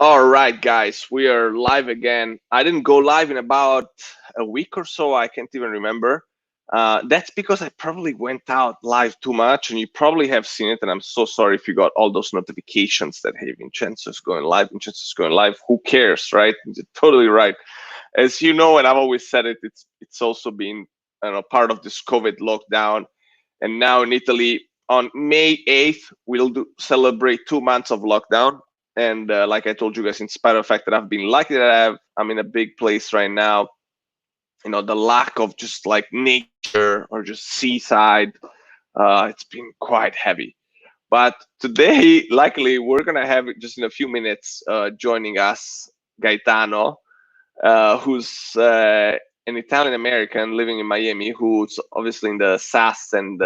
All right, guys, we are live again. I didn't go live in about a week or so. I can't even remember. That's because I probably went out live too much, and you probably have seen it. And I'm so sorry if you got all those notifications that hey, Vincenzo's going live, Vincenzo's going live. Who cares, right? You're totally right. As you know, and I've always said it, it's also been part of this COVID lockdown, and now in Italy on May 8th we'll celebrate 2 months of lockdown. And like I told you guys, in spite of the fact that I've been lucky that I'm in a big place right now, the lack of just like nature or just seaside, it's been quite heavy. But today, luckily, we're gonna have just in a few minutes joining us Gaetano, who's an Italian American living in Miami, who's obviously in the SaaS and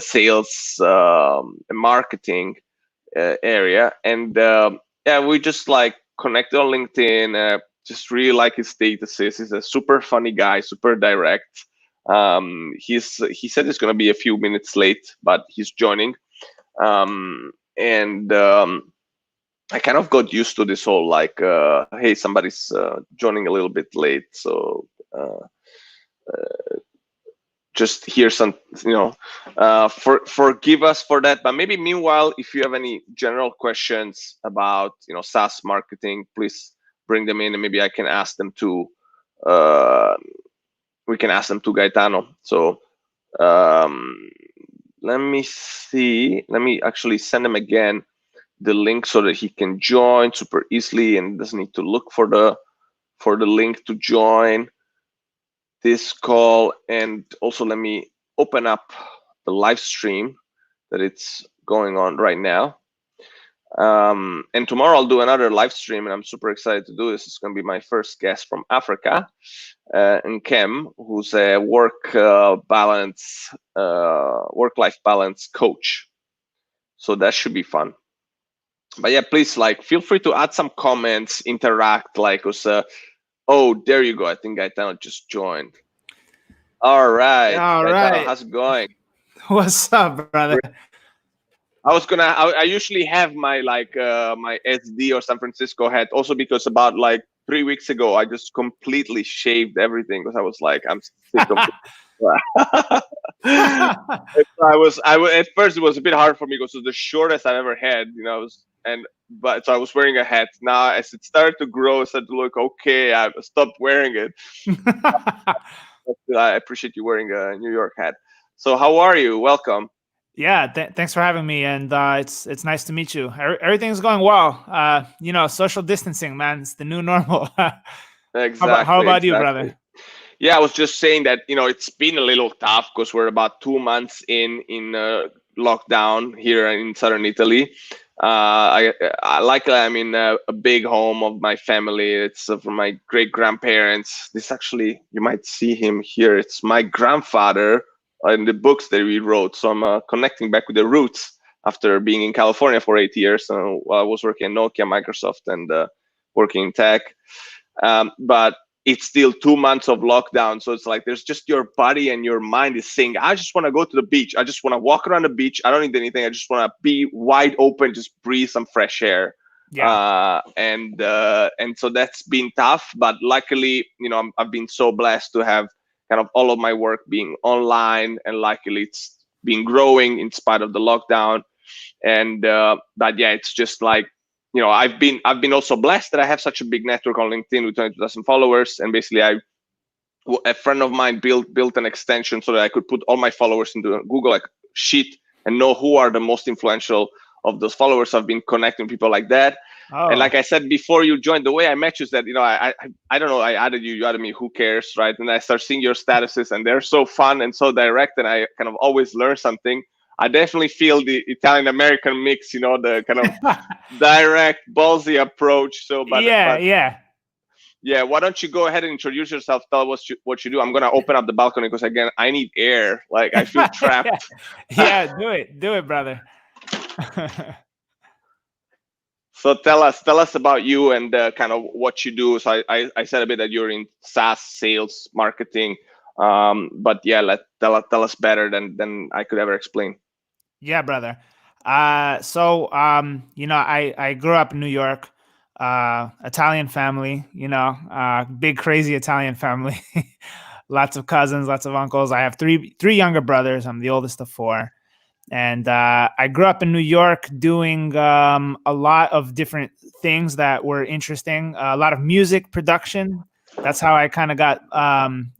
sales and marketing area. And yeah, we just like connected on LinkedIn. Just really like his statuses. He's a super funny guy, super direct. He said he's gonna be a few minutes late, but he's joining. And I kind of got used to this whole like, hey, somebody's joining a little bit late, so just hear some, forgive us for that. But maybe meanwhile, if you have any general questions about SaaS marketing, please bring them in, and maybe I can ask them to. We can ask them to Gaetano. So let me see. Let me actually send him again the link so that he can join super easily and doesn't need to look for the link to join this call. And also let me open up the live stream that it's going on right now. And tomorrow I'll do another live stream, and I'm super excited to do this. It's going to be my first guest from Africa, and Kem, who's a work-life balance coach. So that should be fun. But yeah, please feel free to add some comments, interact. Oh, there you go. I think Gaetano just joined. All right, Gaetano, how's it going? What's up, brother? I usually have my my SD or San Francisco hat, also because about 3 weeks ago I just completely shaved everything because I was like, I'm sick of it. At first it was a bit hard for me because it was the shortest I've ever had, but so I was wearing a hat. Now as it started to grow, it started to look okay. I stopped wearing it. I appreciate you wearing a New York hat. So how are you? Welcome. Yeah, thanks for having me, and it's nice to meet you. Everything's going well. Social distancing, man, it's the new normal. Exactly. How about you, brother? Yeah, I was just saying that it's been a little tough because we're about 2 months in lockdown here in southern Italy. I'm in a big home of my family. It's from my great grandparents. This actually, you might see him here. It's my grandfather in the books that we wrote. So I'm connecting back with the roots after being in California for 8 years. I was working at Nokia, Microsoft, and working in tech. But it's still 2 months of lockdown. So it's like there's just your body and your mind is saying, I just want to go to the beach. I just want to walk around the beach. I don't need anything. I just want to be wide open, just breathe some fresh air. Yeah. And so that's been tough. But luckily, I've been so blessed to have kind of all of my work being online. And luckily, it's been growing in spite of the lockdown. And but yeah, it's just like, I've been also blessed that I have such a big network on LinkedIn with 22,000 followers, and basically a friend of mine built an extension so that I could put all my followers into a Google sheet and know who are the most influential of those followers. I've been connecting people like that. Oh. And like I said before you joined, the way I met you is that I don't know, I added you, you added me, who cares, right? And I start seeing your statuses, and they're so fun and so direct, and I kind of always learn something. I definitely feel the Italian American mix, the kind of direct, ballsy approach. So, yeah. Why don't you go ahead and introduce yourself? Tell us what you do. I'm gonna open up the balcony because again, I need air. Like I feel trapped. Yeah, do it, brother. So tell us about you and kind of what you do. So I said a bit that you're in SaaS sales marketing, but yeah, tell us better than I could ever explain. Yeah, brother. You know, I grew up in New York, Italian family, you know, big, crazy Italian family, lots of cousins, lots of uncles. I have three younger brothers. I'm the oldest of four. And I grew up in New York doing a lot of different things that were interesting, a lot of music production. That's how I kind of got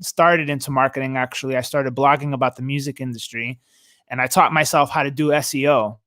started into marketing, actually. I started blogging about the music industry, and I taught myself how to do SEO.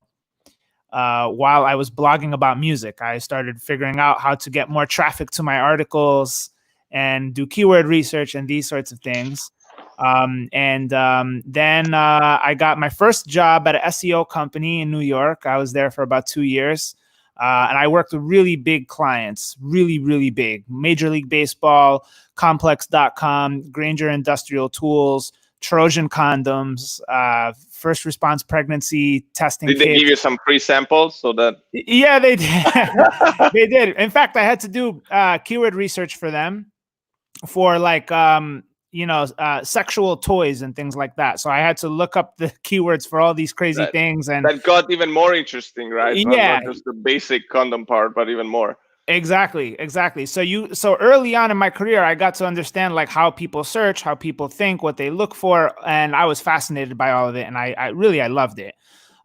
While I was blogging about music, I started figuring out how to get more traffic to my articles and do keyword research and these sorts of things. Then I got my first job at an SEO company in New York. I was there for about 2 years. And I worked with really big clients, really, really big. Major League Baseball, Complex.com, Granger Industrial Tools, Trojan Condoms, first response pregnancy testing Did they kits. give you some free samples so that? Yeah, they did. They did. In fact, I had to do keyword research for them for like, sexual toys and things like that. So I had to look up the keywords for all these crazy things. And that got even more interesting, right? Yeah. Not just the basic condom part, but even more. Exactly. So early on in my career, I got to understand like how people search, how people think, what they look for, and I was fascinated by all of it, and I really loved it.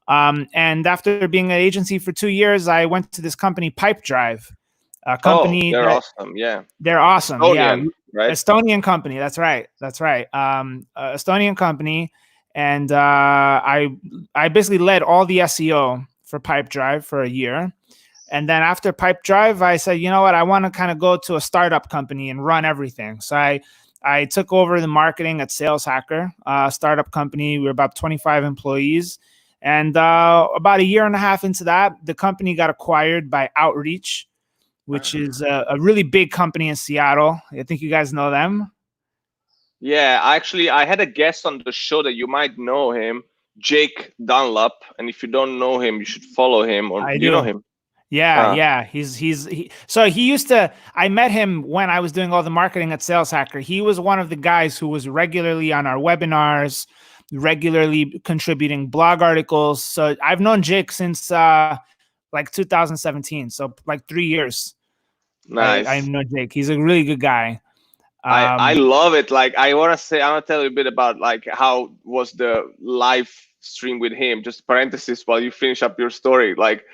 And after being an agency for 2 years, I went to this company, Pipe Drive, a company. They're awesome. Yeah, they're awesome. Estonian, right? Estonian company. That's right. Estonian company, and I basically led all the SEO for Pipe Drive for a year. And then after Pipe Drive, I said, you know what, I want to kind of go to a startup company and run everything. So I took over the marketing at Sales Hacker, a startup company. We were about 25 employees. And about a year and a half into that, the company got acquired by Outreach, which is a really big company in Seattle. I think you guys know them. Yeah, actually, I had a guest on the show that you might know him, Jake Dunlop. And if you don't know him, you should follow him. Or I do you know do. him? Yeah. So he used to, I met him when I was doing all the marketing at Sales Hacker. He was one of the guys who was regularly on our webinars, regularly contributing blog articles. So I've known Jake since like 2017. So like 3 years. Nice. I know Jake. He's a really good guy. I love it. Like I want to tell you a bit about like how was the live stream with him. Just parenthesis while you finish up your story. Like,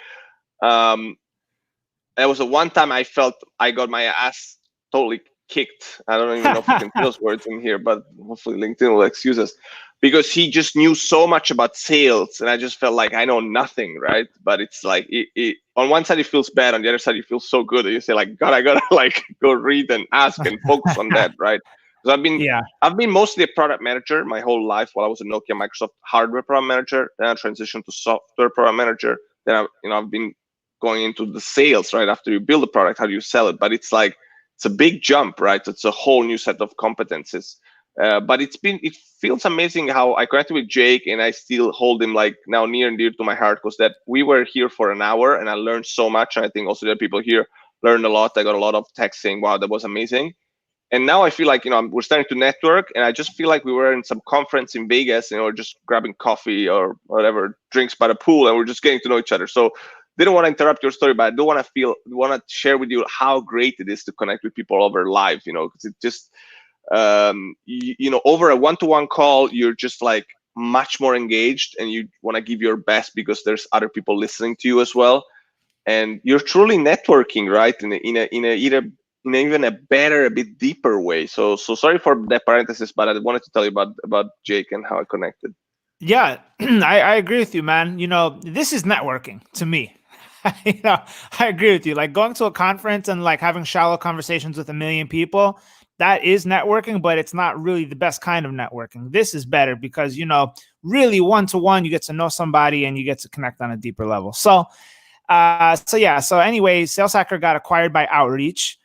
there was a one time I felt I got my ass totally kicked. I don't even know if you can say those words in here, but hopefully LinkedIn will excuse us, because he just knew so much about sales, and I just felt like I know nothing, right? But it's like on one side it feels bad, on the other side you feel so good that you say like, God, I gotta like go read and ask and focus on that, right? Because I've been mostly a product manager my whole life. While I was a Nokia Microsoft hardware product manager, then I transitioned to software product manager. Then I've been going into the sales, right? After you build a product, how do you sell it? But it's like, it's a big jump, right? It's a whole new set of competencies. But it feels amazing how I connected with Jake, and I still hold him like now near and dear to my heart, because that we were here for an hour and I learned so much. And I think also the people here learned a lot. I got a lot of text saying, wow, that was amazing. And now I feel like, we're starting to network, and I just feel like we were in some conference in Vegas, just grabbing coffee or whatever, drinks by the pool, and we're just getting to know each other. So didn't want to interrupt your story, but I do want to share with you how great it is to connect with people over live, because it just, over a one-to-one call, you're just like much more engaged, and you want to give your best because there's other people listening to you as well, and you're truly networking, right? In even a better, a bit deeper way. So sorry for that parenthesis, but I wanted to tell you about Jake and how I connected. Yeah, I agree with you, man. This is networking to me. I agree with you. Like going to a conference and like having shallow conversations with 1 million people, that is networking, but it's not really the best kind of networking. This is better because, really one-to-one, you get to know somebody and you get to connect on a deeper level. So anyway, Sales Hacker got acquired by Outreach.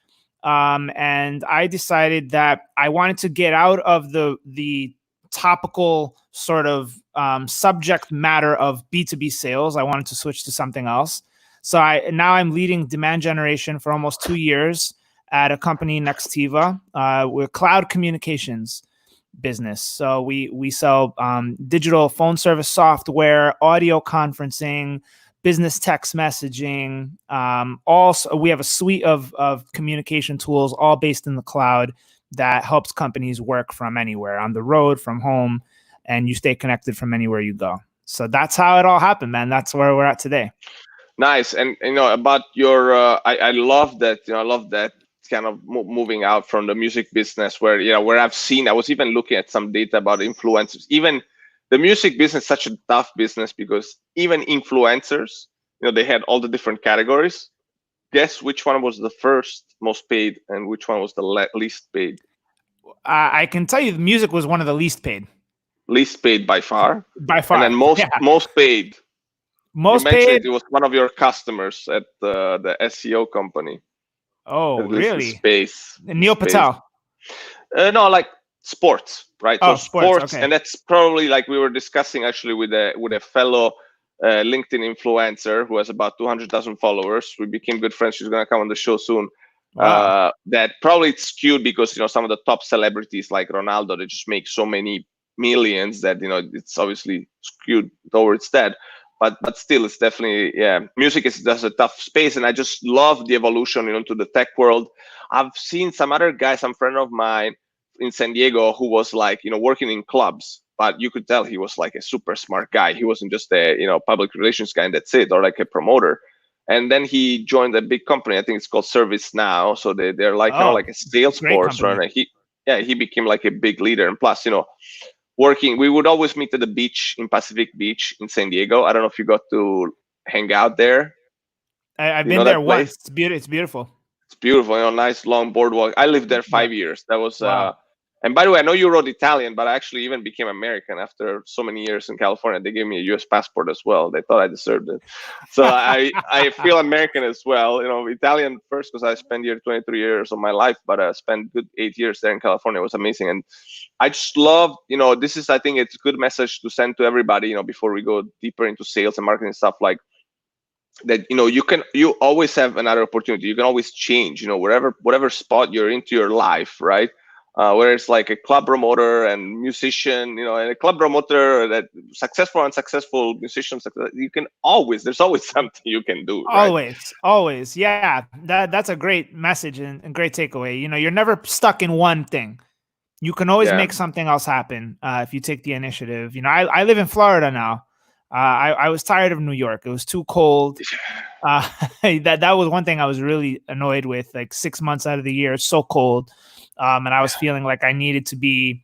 And I decided that I wanted to get out of the topical sort of subject matter of B2B sales. I wanted to switch to something else. So now I'm leading demand generation for almost 2 years at a company, Nextiva, with cloud communications. business. So we sell digital phone service software, audio conferencing, business text messaging. Also, we have a suite of communication tools, all based in the cloud, that helps companies work from anywhere, on the road, from home, and you stay connected from anywhere you go. So that's how it all happened, man. That's where we're at today. Nice. And about your, I love that. I love that kind of moving out from the music business, where where I was even looking at some data about influencers. Even the music business is such a tough business, because even influencers, they had all the different categories. Guess which one was the first most paid and which one was the least paid? I can tell you, the music was one of the least paid. Least paid by far. By far. And then most paid. Most you mentioned paid. it was one of your customers at the SEO company. Oh, really? Space. Neil Patel. No, like sports, right? Oh, so sports, okay. And that's probably, like we were discussing actually with a fellow LinkedIn influencer who has about 200,000 followers. We became good friends. She's gonna come on the show soon. Wow. That probably it's skewed because some of the top celebrities like Ronaldo, they just make so many millions that it's obviously skewed towards that. But still, it's definitely, music that's a tough space, and I just love the evolution into the tech world. I've seen some other guy, some friend of mine in San Diego, who was like working in clubs, but you could tell he was like a super smart guy. He wasn't just a public relations guy and that's it, or like a promoter. And then he joined a big company. I think it's called ServiceNow. So they're like like a Salesforce, right? And he became like a big leader. And plus, working, we would always meet at the beach in Pacific Beach in San Diego. I don't know if you got to hang out there. I've been there once. It's beautiful. It's beautiful, nice long boardwalk. I lived there 5 years. That was wow. And by the way, I know you wrote Italian, but I actually even became American after so many years in California. They gave me a US passport as well. They thought I deserved it. So I feel American as well. Italian first because I spent here 23 years of my life, but I spent good 8 years there in California. It was amazing. And I just love, this is, I think it's a good message to send to everybody, before we go deeper into sales and marketing stuff, like that, you always have another opportunity. You can always change, whatever spot you're into your life, right? Where it's like a club promoter and musician, and a club promoter, that successful, unsuccessful musicians, there's always something you can do. Right? Always. Yeah. That's a great message and great takeaway. You're never stuck in one thing. You can always make something else happen if you take the initiative. I live in Florida now. I was tired of New York. It was too cold. That was one thing I was really annoyed with. Like 6 months out of the year, it's so cold. And I was feeling like I needed to be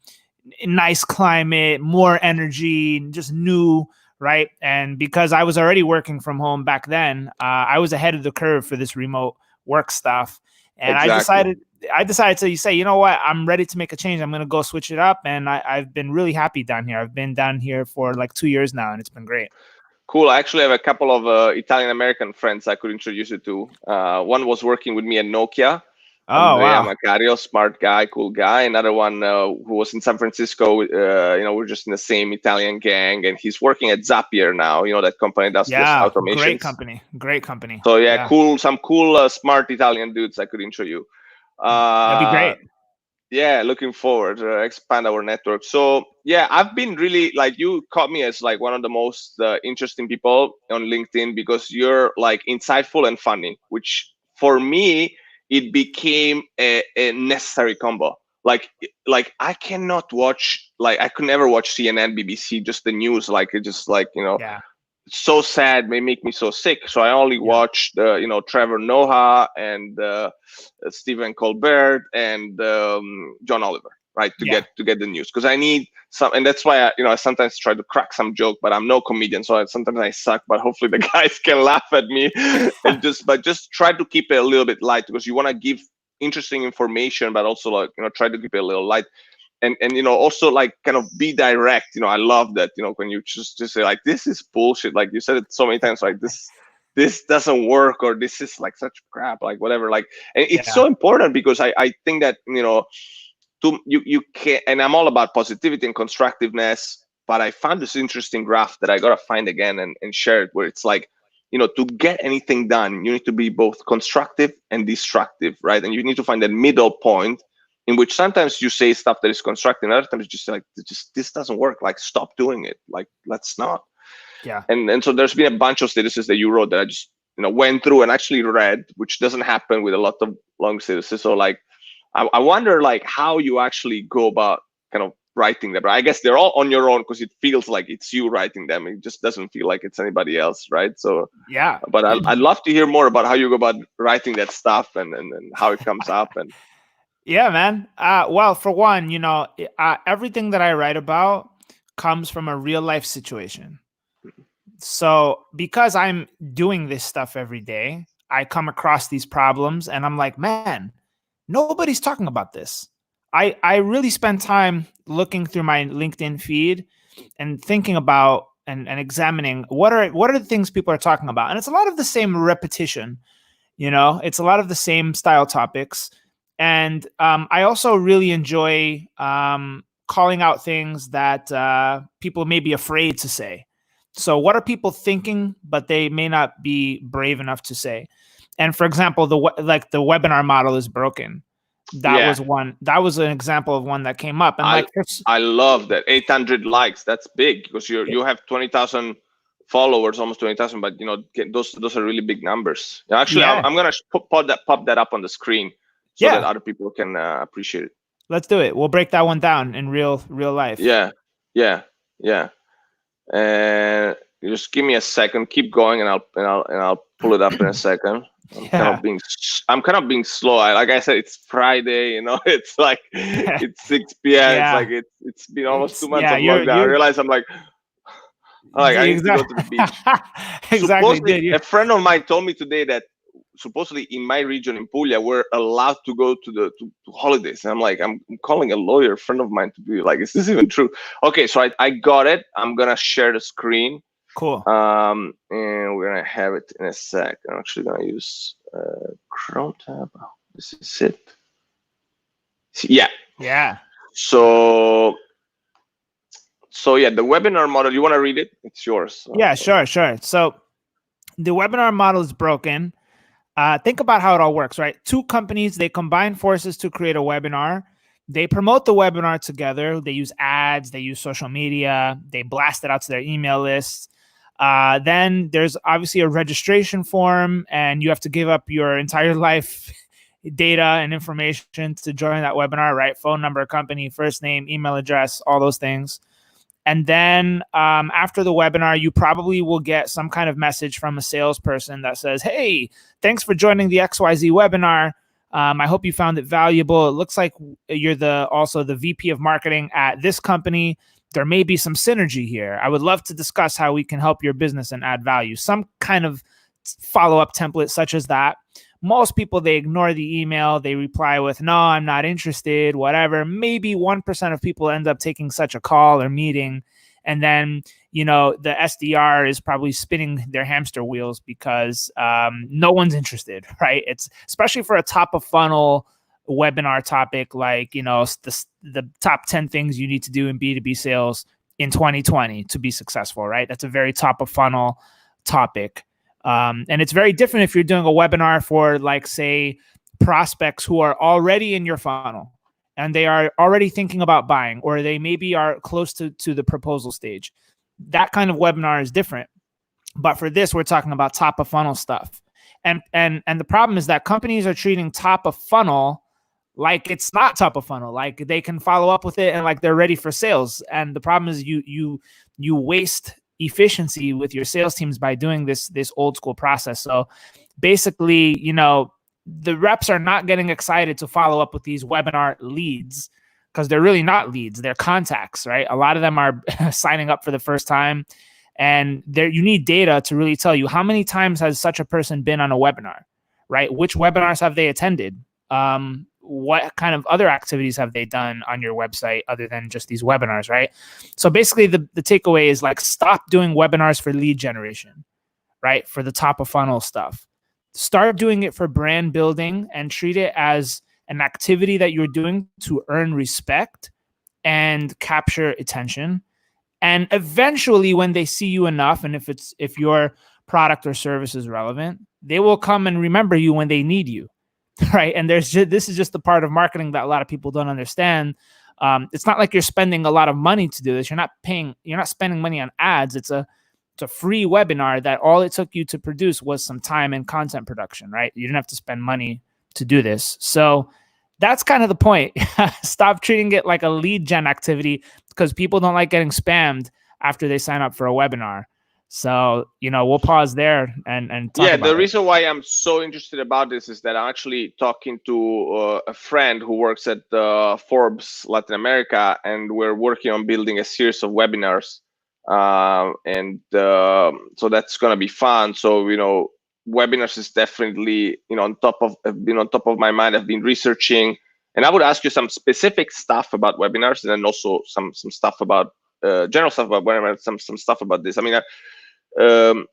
in nice climate, more energy, just new, right? And because I was already working from home back then, I was ahead of the curve for this remote work stuff. And exactly. I decided to say, you know what, I'm ready to make a change. I'm going to go switch it up. And I've been really happy down here. I've been down here for like 2 years now, and it's been great. Cool. I actually have a couple of Italian-American friends I could introduce you to. One was working with me at Nokia. Oh, Andrea wow. Macario, smart guy, cool guy. Another one who was in San Francisco. We're just in the same Italian gang, and he's working at Zapier now. That company does this automation. Great company. So cool. Some cool, smart Italian dudes I could intro you. That'd be great. Yeah, looking forward to expand our network. So I've been really, like, you caught me as like one of the most interesting people on LinkedIn, because you're like insightful and funny, which for me, it became a necessary combo. Like I cannot watch, like I could never watch CNN, BBC, just the news. Like it just like, so sad, may make me so sick. So I only watched Trevor Noah and Stephen Colbert and John Oliver, right, to get the news, because I need some. And that's why I sometimes try to crack some joke, but I'm no comedian, so sometimes I suck. But hopefully the guys can laugh at me and just try to keep it a little bit light, because you want to give interesting information, but also like try to keep it a little light. And also like kind of be direct. I love that, when you just say like, this is bullshit, like you said it so many times, like this doesn't work, or this is like such crap, like whatever, like. And it's so important, because I think that you can, and I'm all about positivity and constructiveness, but I found this interesting graph that I gotta find again and share it, where it's like, to get anything done, you need to be both constructive and destructive, right? And you need to find that middle point in which sometimes you say stuff that is constructive, and other times you just like, this doesn't work. Like, stop doing it. Like, let's not. Yeah. And so there's been a bunch of statuses that you wrote that I just went through and actually read, which doesn't happen with a lot of long statuses. So like, I wonder like how you actually go about kind of writing them. I guess they're all on your own because it feels like it's you writing them. It just doesn't feel like it's anybody else, right? So yeah. But I'd love to hear more about how you go about writing that stuff and how it comes up. And yeah, man. Well, for one, everything that I write about comes from a real life situation. So because I'm doing this stuff every day, I come across these problems and I'm like, man, nobody's talking about this. I really spend time looking through my LinkedIn feed and thinking about and examining what are the things people are talking about. And it's a lot of the same repetition, it's a lot of the same style topics. And I also really enjoy calling out things that people may be afraid to say. So what are people thinking, but they may not be brave enough to say? And for example, the webinar model is broken. That was one. That was an example of one that came up. And I love that 800 likes. That's big because you have 20,000 followers, almost 20,000. But those are really big numbers. Actually, yeah. I'm gonna pop that up on the screen so that other people can appreciate it. Let's do it. We'll break that one down in real life. Yeah. And just give me a second. Keep going, and I'll pull it up in a second. I'm kind of being slow. Like I said, it's Friday. It's like it's 6 p.m. Yeah. It's like it's been almost 2 months of lockdown. I realize I'm like I need to go to the beach. Exactly. Supposedly, a friend of mine told me today that supposedly in my region in Puglia, we're allowed to go to holidays. And I'm like, I'm calling a lawyer friend of mine to be like, is this even true? Okay, so I got it. I'm gonna share the screen. Cool. And we're gonna have it in a sec. I'm actually gonna use Chrome tab. Oh, this is it. Yeah. So yeah, the webinar model. You want to read it? It's yours. Yeah, sure. So the webinar model is broken. Think about how it all works, right? Two companies, they combine forces to create a webinar. They promote the webinar together. They use ads, they use social media, they blast it out to their email lists. Then there's obviously a registration form, and you have to give up your entire life data and information to join that webinar, right? Phone number, company, first name, email address, all those things. And then after the webinar, you probably will get some kind of message from a salesperson that says, hey, thanks for joining the XYZ webinar. I hope you found it valuable. It looks like you're also the VP of marketing at this company. There may be some synergy here. I would love to discuss how we can help your business and add value. Some kind of follow-up template such as that. Most people, they ignore the email. They reply with, no, I'm not interested, whatever. Maybe 1% of people end up taking such a call or meeting. And then, the SDR is probably spinning their hamster wheels because no one's interested, right? It's especially for a top of funnel webinar topic, like, the top 10 things you need to do in B2B sales in 2020 to be successful, right? That's a very top of funnel topic. And it's very different if you're doing a webinar for, like, say, prospects who are already in your funnel and they are already thinking about buying, or they maybe are close to the proposal stage. That kind of webinar is different. But for this, we're talking about top of funnel stuff. And the problem is that companies are treating top of funnel like it's not top of funnel, like they can follow up with it and like they're ready for sales. And the problem is you waste efficiency with your sales teams by doing this old school process. So basically, the reps are not getting excited to follow up with these webinar leads because they're really not leads, they're contacts, right? A lot of them are signing up for the first time, and you need data to really tell you how many times has such a person been on a webinar, right? Which webinars have they attended? What kind of other activities have they done on your website other than just these webinars, right? So basically the takeaway is, like, stop doing webinars for lead generation, right? For the top of funnel stuff. Start doing it for brand building and treat it as an activity that you're doing to earn respect and capture attention. And eventually, when they see you enough, and if your product or service is relevant, they will come and remember you when they need you. right? And this is just the part of marketing that a lot of people don't understand. It's not like you're spending a lot of money to do this. You're not spending money on ads. It's a free webinar that all it took you to produce was some time and content production, right? You didn't have to spend money to do this. So that's kind of the point. Stop treating it like a lead gen activity, because people don't like getting spammed after they sign up for a webinar. So, we'll pause there and talk about the it. reason why I'm so interested about this is that I'm actually talking to a friend who works at Forbes Latin America, and we're working on building a series of webinars. So that's going to be fun. So, webinars is definitely, on top of my mind. I've been researching, and I would ask you some specific stuff about webinars, and then also some stuff about general stuff about webinars, some stuff about this. I mean,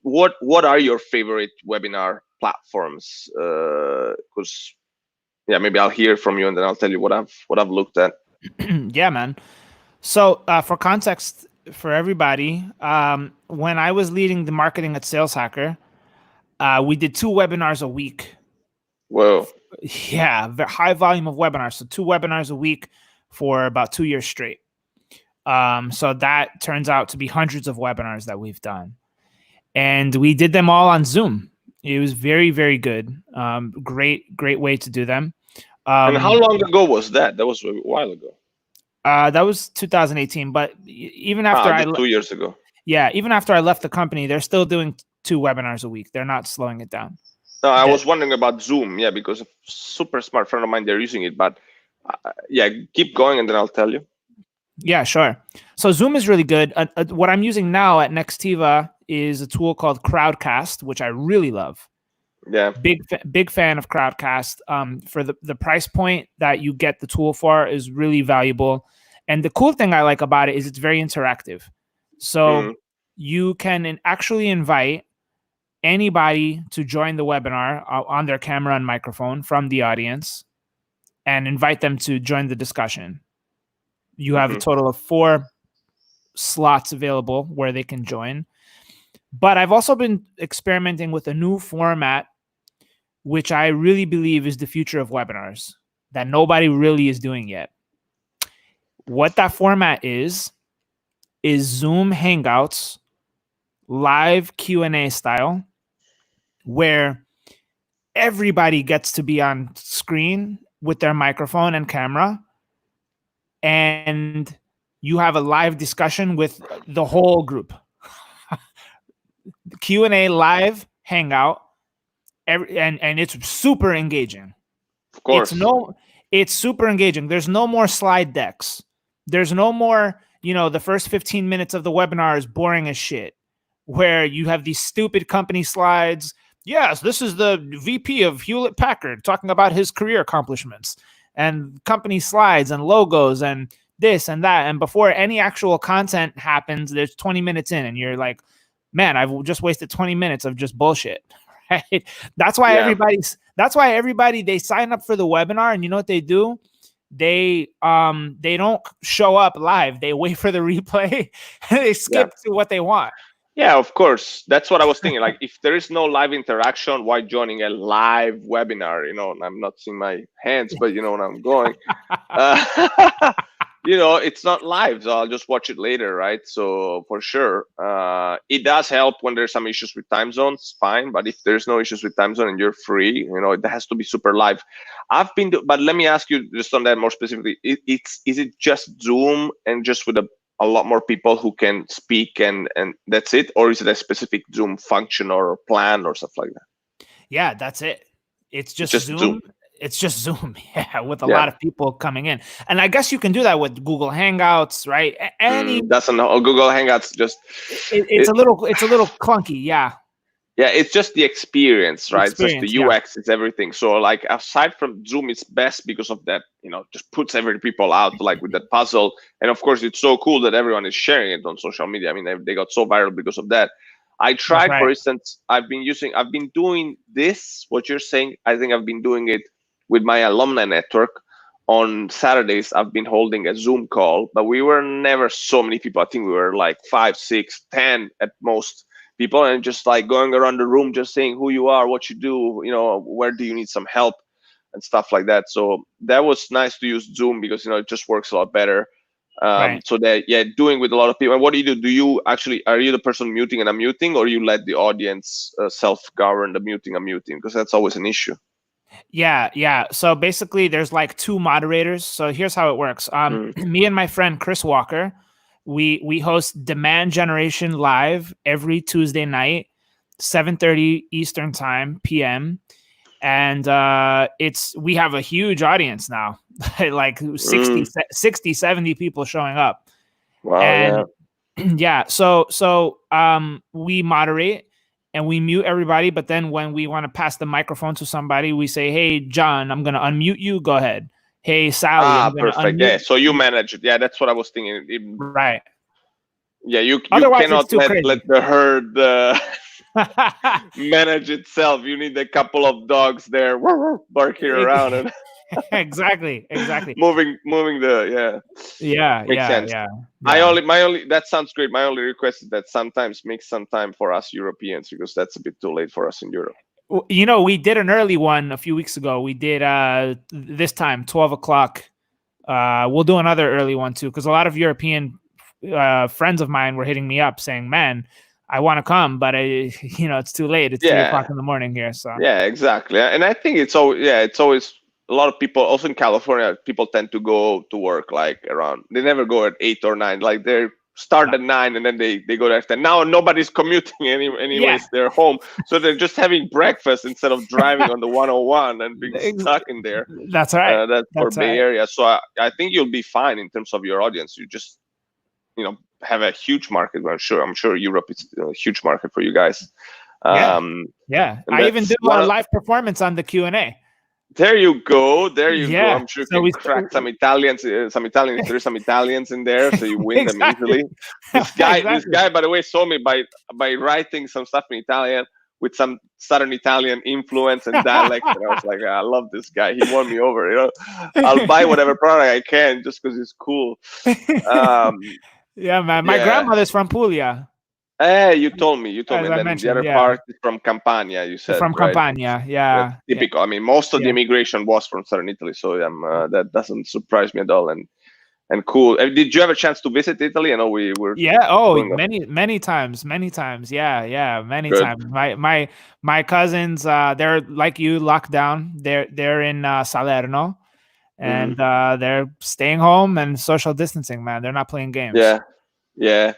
what are your favorite webinar platforms? Because maybe I'll hear from you, and then I'll tell you what I've looked at. Yeah, man. So for context for everybody, when I was leading the marketing at Sales Hacker, we did 2 webinars a week. Whoa. Yeah, high volume of webinars. So 2 webinars a week for about 2 years straight. So that turns out to be hundreds of webinars that we've done. And we did them all on Zoom. It was very, very good. Great way to do them. And how long ago was that? That was a while ago. That was 2018. But even after 2 years ago. Yeah, even after I left the company, they're still doing 2 webinars a week. They're not slowing it down. No, I was wondering about Zoom. Yeah, because a super smart friend of mine, they're using it. But keep going, and then I'll tell you. Yeah, sure. So Zoom is really good. What I'm using now at Nextiva is a tool called Crowdcast, which I really love. Yeah. Big fan of Crowdcast. For the price point that you get the tool for is really valuable. And the cool thing I like about it is it's very interactive. So you can actually invite anybody to join the webinar on their camera and microphone from the audience, and invite them to join the discussion. You have a total of 4 slots available where they can join. But I've also been experimenting with a new format, which I really believe is the future of webinars, that nobody really is doing yet. What that format is Zoom Hangouts, live Q&A style, where everybody gets to be on screen with their microphone and camera, and you have a live discussion with the whole group. Q&A live hangout, and it's super engaging. Of course. It's super engaging. There's no more slide decks. There's no more, the first 15 minutes of the webinar is boring as shit, where you have these stupid company slides. Yes, this is the VP of Hewlett Packard talking about his career accomplishments, and company slides and logos and this and that. And before any actual content happens, there's 20 minutes in, and you're like, man, I've just wasted 20 minutes of just bullshit. Right? That's why everybody, they sign up for the webinar, and you know what they do? They don't show up live. They wait for the replay and they skip to what they want. Yeah, of course. That's what I was thinking. Like, if there is no live interaction, why joining a live webinar? I'm not seeing my hands, but you know what I'm going. It's not live, so I'll just watch it later, right? So for sure, it does help when there's some issues with time zones, fine. But if there's no issues with time zone and you're free, it has to be super live. But let me ask you just on that more specifically. Is it just Zoom and just with a lot more people who can speak and that's it? Or is it a specific Zoom function or plan or stuff like that? Yeah, that's it. It's just Zoom. It's just Zoom, with a lot of people coming in. And I guess you can do that with Google Hangouts, right? That's Google Hangouts. Just it's a little clunky, yeah. Yeah, it's just the experience, right? It's just the UX, it's everything. So, like, aside from Zoom, it's best because of that. Just puts every people out like with that puzzle. And of course, it's so cool that everyone is sharing it on social media. I mean, they got so viral because of that. I tried, for instance, I've been doing this. What you're saying, I think I've been doing it with my alumni network. On Saturdays, I've been holding a Zoom call, but we were never so many people. I think we were like 5, 6, 10 at most people, and just like going around the room, just saying who you are, what you do, where do you need some help. and stuff like that. So that was nice to use Zoom because it just works a lot better. Right. So that doing with a lot of people. And what do you do? Do you actually, are you the person muting and unmuting, or you let the audience self-govern the muting and unmuting? Because that's always an issue. Yeah. So basically, there's like two moderators. So here's how it works. Me and my friend Chris Walker, we host Demand Generation Live every Tuesday night, 7:30 Eastern Time PM, and we have a huge audience now, like 60, 70 people showing up. Wow. And yeah, so we moderate and we mute everybody, but then when we want to pass the microphone to somebody, we say, "Hey, John, I'm going to unmute you. Go ahead. Hey, Sally, I'm going to unmute." Yeah, so you manage it. Yeah, that's what I was thinking. Right. Yeah, you Otherwise, cannot it's too crazy. let the herd manage itself. You need a couple of dogs there barking around and exactly. moving the Makes sense. That sounds great. My only request is that sometimes make some time for us Europeans, because that's a bit too late for us in Europe. We did an early one a few weeks ago. We did this time 12 o'clock. We'll do another early one too, because a lot of European friends of mine were hitting me up saying, "Man, I want to come, but it's too late. It's 3 o'clock in the morning here." So yeah, exactly. And I think it's always a lot of people, also in California, people tend to go to work like around. They never go at 8 or 9. Like they start at 9 and then they go there. And now nobody's commuting anyways. They're home, so they're just having breakfast instead of driving on the 101 and being stuck in there. That's right. That's for Bay Area. So I think you'll be fine in terms of your audience. You just have a huge market. I'm sure Europe is a huge market for you guys. I even do a live performance on the Q&A. There you go. There you go. I'm sure you can crack some Italians. There's some Italians in there, so you win them easily. This guy, by the way, saw me by writing some stuff in Italian with some Southern Italian influence and dialect. And I was like, I love this guy. He won me over. I'll buy whatever product I can just because it's cool. Yeah, man. My grandmother's from Puglia. You told me. And then the other part is from Campania, you said. From Campania, yeah. That's typical. I mean, most of the immigration was from Southern Italy, so that doesn't surprise me at all. And cool. Did you have a chance to visit Italy? I know we were. Yeah. Oh, many times. Yeah, many times. My cousins, they're like you, locked down. They're in Salerno, and they're staying home and social distancing. Man, they're not playing games. Yeah.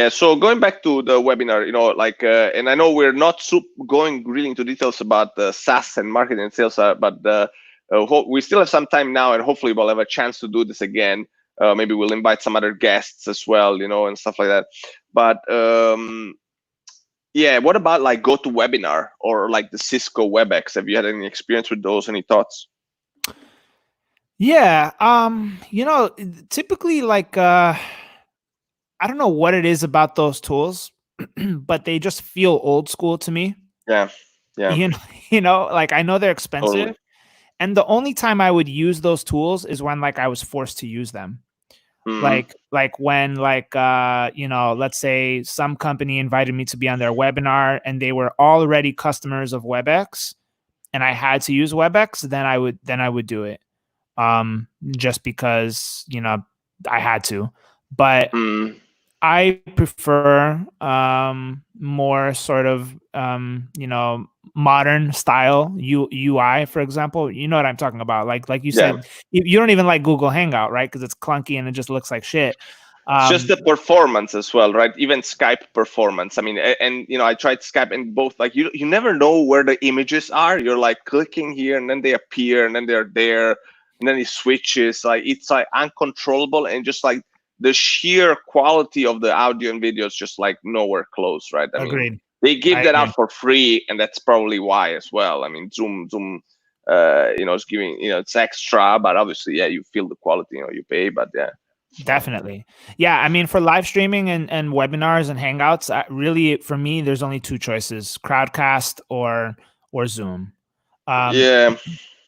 So going back to the webinar, and I know we're not going really into details about the SaaS and marketing and sales, but we still have some time now, and hopefully we'll have a chance to do this again. Maybe we'll invite some other guests as well, and stuff like that. But what about like GoToWebinar or like the Cisco WebEx? Have you had any experience with those? Any thoughts? Yeah. Typically like I don't know what it is about those tools, but they just feel old school to me. Yeah. Like I know they're expensive, totally. And the only time I would use those tools is when like I was forced to use them. Like when let's say some company invited me to be on their webinar and they were already customers of WebEx and I had to use WebEx, then I would do it. Just because, I had to. But I prefer more sort of modern style UI, for example. You know what I'm talking about? Like you said, you don't even like Google Hangout, right? Because it's clunky and it just looks like shit. It's just the performance as well, right? Even Skype performance. I mean, and I tried Skype, and both like you never know where the images are. You're like clicking here, and then they appear, and then they're there, and then it switches. Like it's like uncontrollable, and just like the sheer quality of the audio and video is just like nowhere close, right? I Agreed. mean, they give that out for free, and that's probably why as well. I mean, Zoom, is giving, it's extra, but obviously, you feel the quality, you pay, but yeah. Definitely. Yeah. I mean, for live streaming and webinars and Hangouts, really, for me, there's only two choices: Crowdcast or Zoom.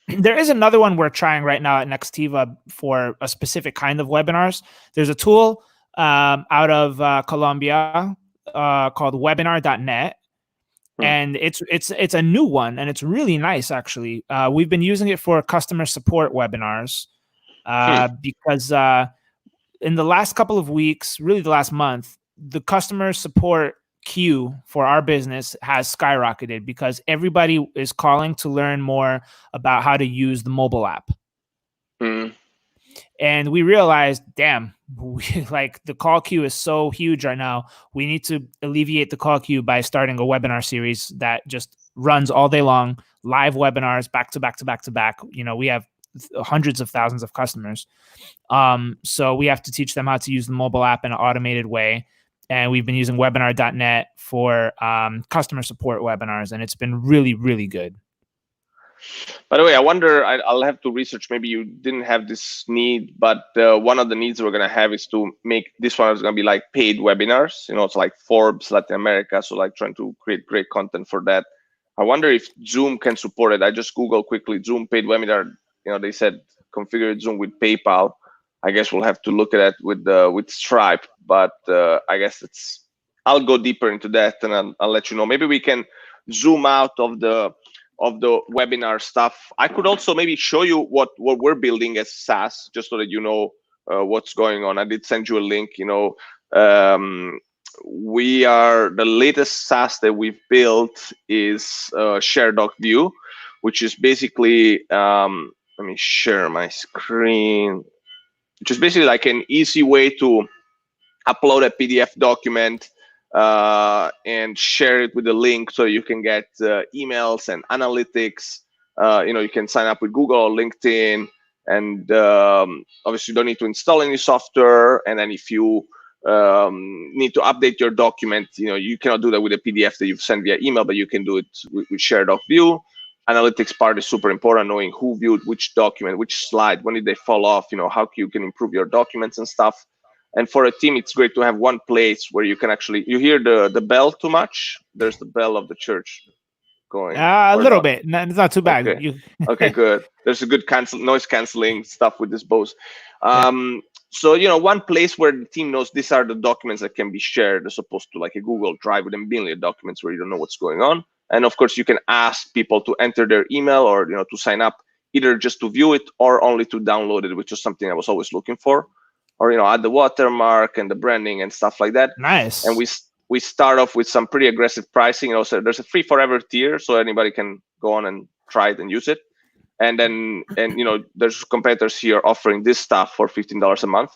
There is another one we're trying right now at Nextiva for a specific kind of webinars. There's a tool out of Colombia called webinar.net. And it's a new one, and it's really nice actually. We've been using it for customer support webinars because in the last couple of weeks, really the last month, the customer support queue for our business has skyrocketed because everybody is calling to learn more about how to use the mobile app. And we realized, damn, like the call queue is so huge right now. We need to alleviate the call queue by starting a webinar series that just runs all day long, live webinars back to back to back to back. You know, we have hundreds of thousands of customers. So we have to teach them how to use the mobile app in an automated way. And we've been using webinar.net for customer support webinars, and it's been really, really good. By the way, I wonder, I'll have to research, maybe you didn't have this need, but one of the needs we're going to have is to make this one is going to be like paid webinars. You know, it's like Forbes, Latin America. So like trying to create great content for that. I wonder if Zoom can support it. I just Googled quickly, Zoom paid webinar. You know, they said configure Zoom with PayPal. I guess we'll have to look at it with Stripe, but I guess I'll go deeper into that and I'll let you know. Maybe we can zoom out of the webinar stuff. I could also maybe show you what we're building as SaaS, just so that you know what's going on. I did send you a link. You know, we are the latest SaaS that we've built is ShareDoc View, which is basically let me share my screen, which is basically like an easy way to upload a PDF document and share it with a link so you can get emails and analytics. You know, you can sign up with Google or LinkedIn, and obviously you don't need to install any software. And then if you need to update your document, you know, you cannot do that with a PDF that you've sent via email, but you can do it with ShareDoc View. Analytics part is super important, knowing who viewed which document, which slide, when did they fall off, you know, how you can improve your documents and stuff. And for a team, it's great to have one place where you can actually, you hear the bell too much? There's the bell of the church going. A little bit. No, it's not too bad. Okay, okay, good. There's a good noise canceling stuff with this Bose. So, you know, one place where the team knows these are the documents that can be shared, as opposed to like a Google Drive with a million documents where you don't know what's going on. And of course, you can ask people to enter their email or, you know, to sign up, either just to view it or only to download it, which is something I was always looking for. Or, you know, add the watermark and the branding and stuff like that. Nice. And we start off with some pretty aggressive pricing. You know, so there's a free forever tier, so anybody can go on and try it and use it. And then, you know, there's competitors here offering this stuff for $15 a month.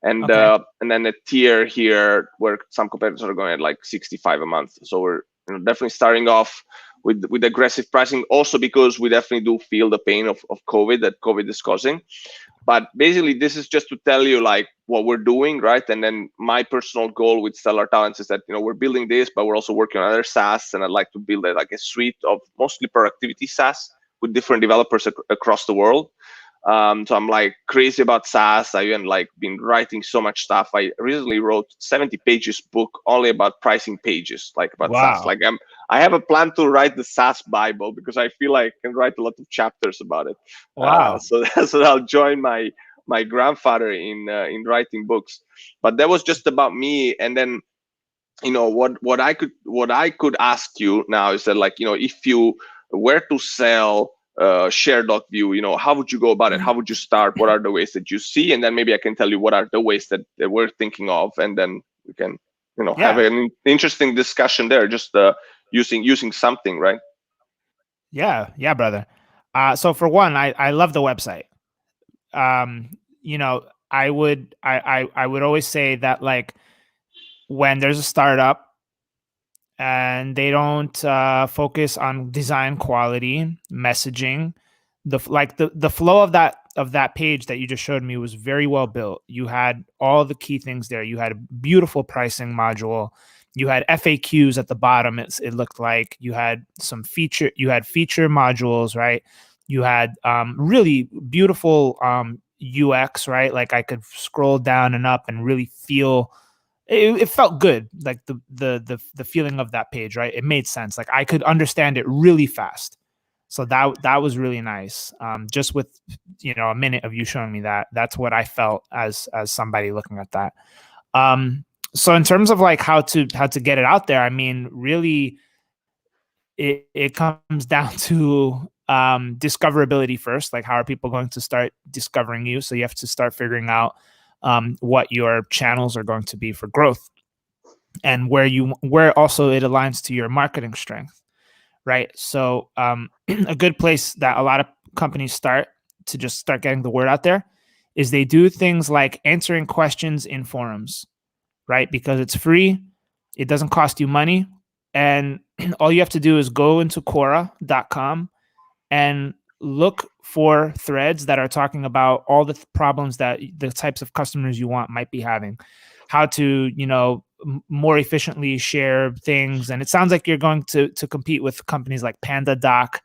And and then a tier here where some competitors are going at like $65 a month. So we're, you know, definitely starting off with aggressive pricing, also because we definitely do feel the pain of COVID that COVID is causing. But basically, this is just to tell you like what we're doing, right? And then my personal goal with Stellar Talents is that, you know, we're building this, but we're also working on other SaaS, and I'd like to build like a suite of mostly productivity SaaS with different developers across the world. So I'm like crazy about SaaS. I even like been writing so much stuff. I recently wrote 70 pages book only about pricing pages, like about SaaS. Like I have a plan to write the SaaS Bible because I feel like I can write a lot of chapters about it. Wow. So I'll join my grandfather in writing books. But that was just about me. And then, you know, what I could ask you now is that, like, you know, if you were to sell ShareDoc View, you know, how would you go about it? How would you start? What are the ways that you see? And then maybe I can tell you what are the ways that we're thinking of, and then we can, you know, have an interesting discussion there, just using something, right? Yeah, brother. So for one, I love the website. You know, I would always say that, like, when there's a startup and they don't focus on design quality, messaging, the flow of that page that you just showed me was very well built. You had all the key things there. You had a beautiful pricing module. You had FAQs at the bottom. It looked like you had feature modules, right? You had really beautiful UX, right? Like I could scroll down and up and really feel. It felt good, like the feeling of that page, right? It made sense. Like I could understand it really fast. So that was really nice. Just with, you know, a minute of you showing me that's what I felt as somebody looking at that. So in terms of like how to get it out there, I mean, really, it comes down to discoverability first. Like, how are people going to start discovering you? So you have to start figuring out what your channels are going to be for growth, and where also it aligns to your marketing strength, right? So a good place that a lot of companies start to just start getting the word out there is they do things like answering questions in forums, right? Because it's free, it doesn't cost you money, and all you have to do is go into Quora.com and look for threads that are talking about all the problems that the types of customers you want might be having, how to, more efficiently share things. And it sounds like you're going to compete with companies like PandaDoc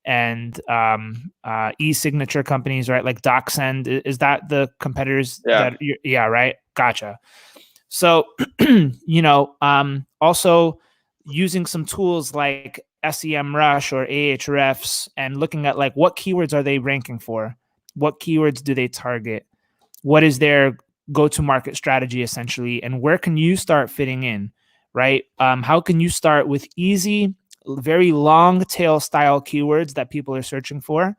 and e-signature companies, right? Like DocSend. Is that the competitors? Yeah. Yeah, right. Gotcha. So, also using some tools like SEMrush or Ahrefs and looking at like what keywords are they ranking for? What keywords do they target? What is their go-to-market strategy essentially? And where can you start fitting in, right? How can you start with easy, very long tail style keywords that people are searching for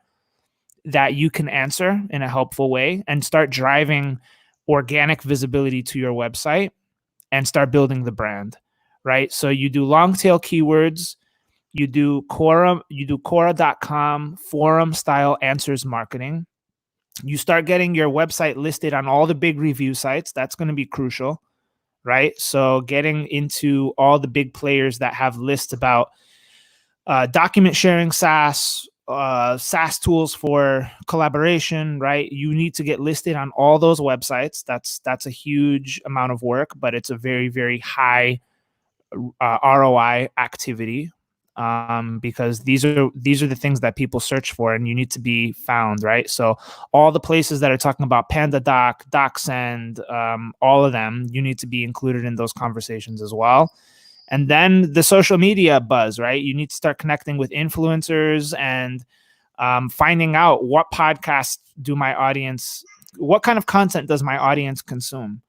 that you can answer in a helpful way and start driving organic visibility to your website and start building the brand, right? So you do long tail keywords, you do Quora.com forum style answers marketing. You start getting your website listed on all the big review sites. That's going to be crucial, right? So getting into all the big players that have lists about document sharing SaaS, SaaS tools for collaboration, right? You need to get listed on all those websites. That's a huge amount of work, but it's a very, very high ROI activity, because these are the things that people search for, and you need to be found, right? So all the places that are talking about PandaDoc, DocSend, all of them, you need to be included in those conversations as well. And then the social media buzz, right? You need to start connecting with influencers and finding out what podcasts do my audience, what kind of content does my audience consume,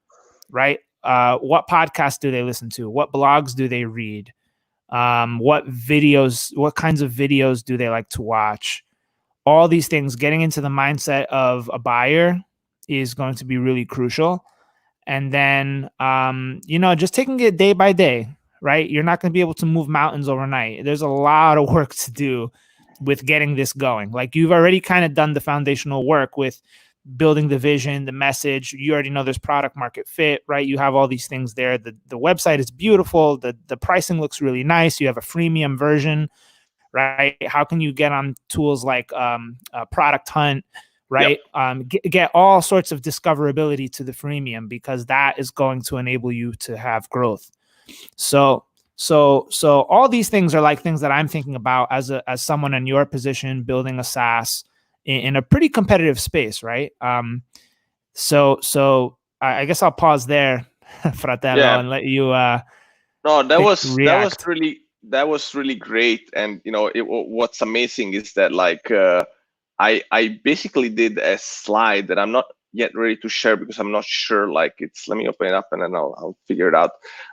right? What podcasts do they listen to? What blogs do they read? What kinds of videos do they like to watch? All these things, getting into the mindset of a buyer is going to be really crucial. And then, just taking it day by day, right? You're not going to be able to move mountains overnight. There's a lot of work to do with getting this going. Like, you've already kind of done the foundational work with building the vision, the message. You already know there's product market fit, right? You have all these things there. The website is beautiful. The pricing looks really nice. You have a freemium version, right? How can you get on tools like Product Hunt, right? Yep. Get all sorts of discoverability to the freemium, because that is going to enable you to have growth. So all these things are like things that I'm thinking about as someone in your position, building a SaaS in a pretty competitive space, right? So I guess I'll pause there, Fratello, and let you. No, that was really great. And what's amazing is that I basically did a slide that I'm not yet ready to share because I'm not sure. Let me open it up and then I'll figure it out.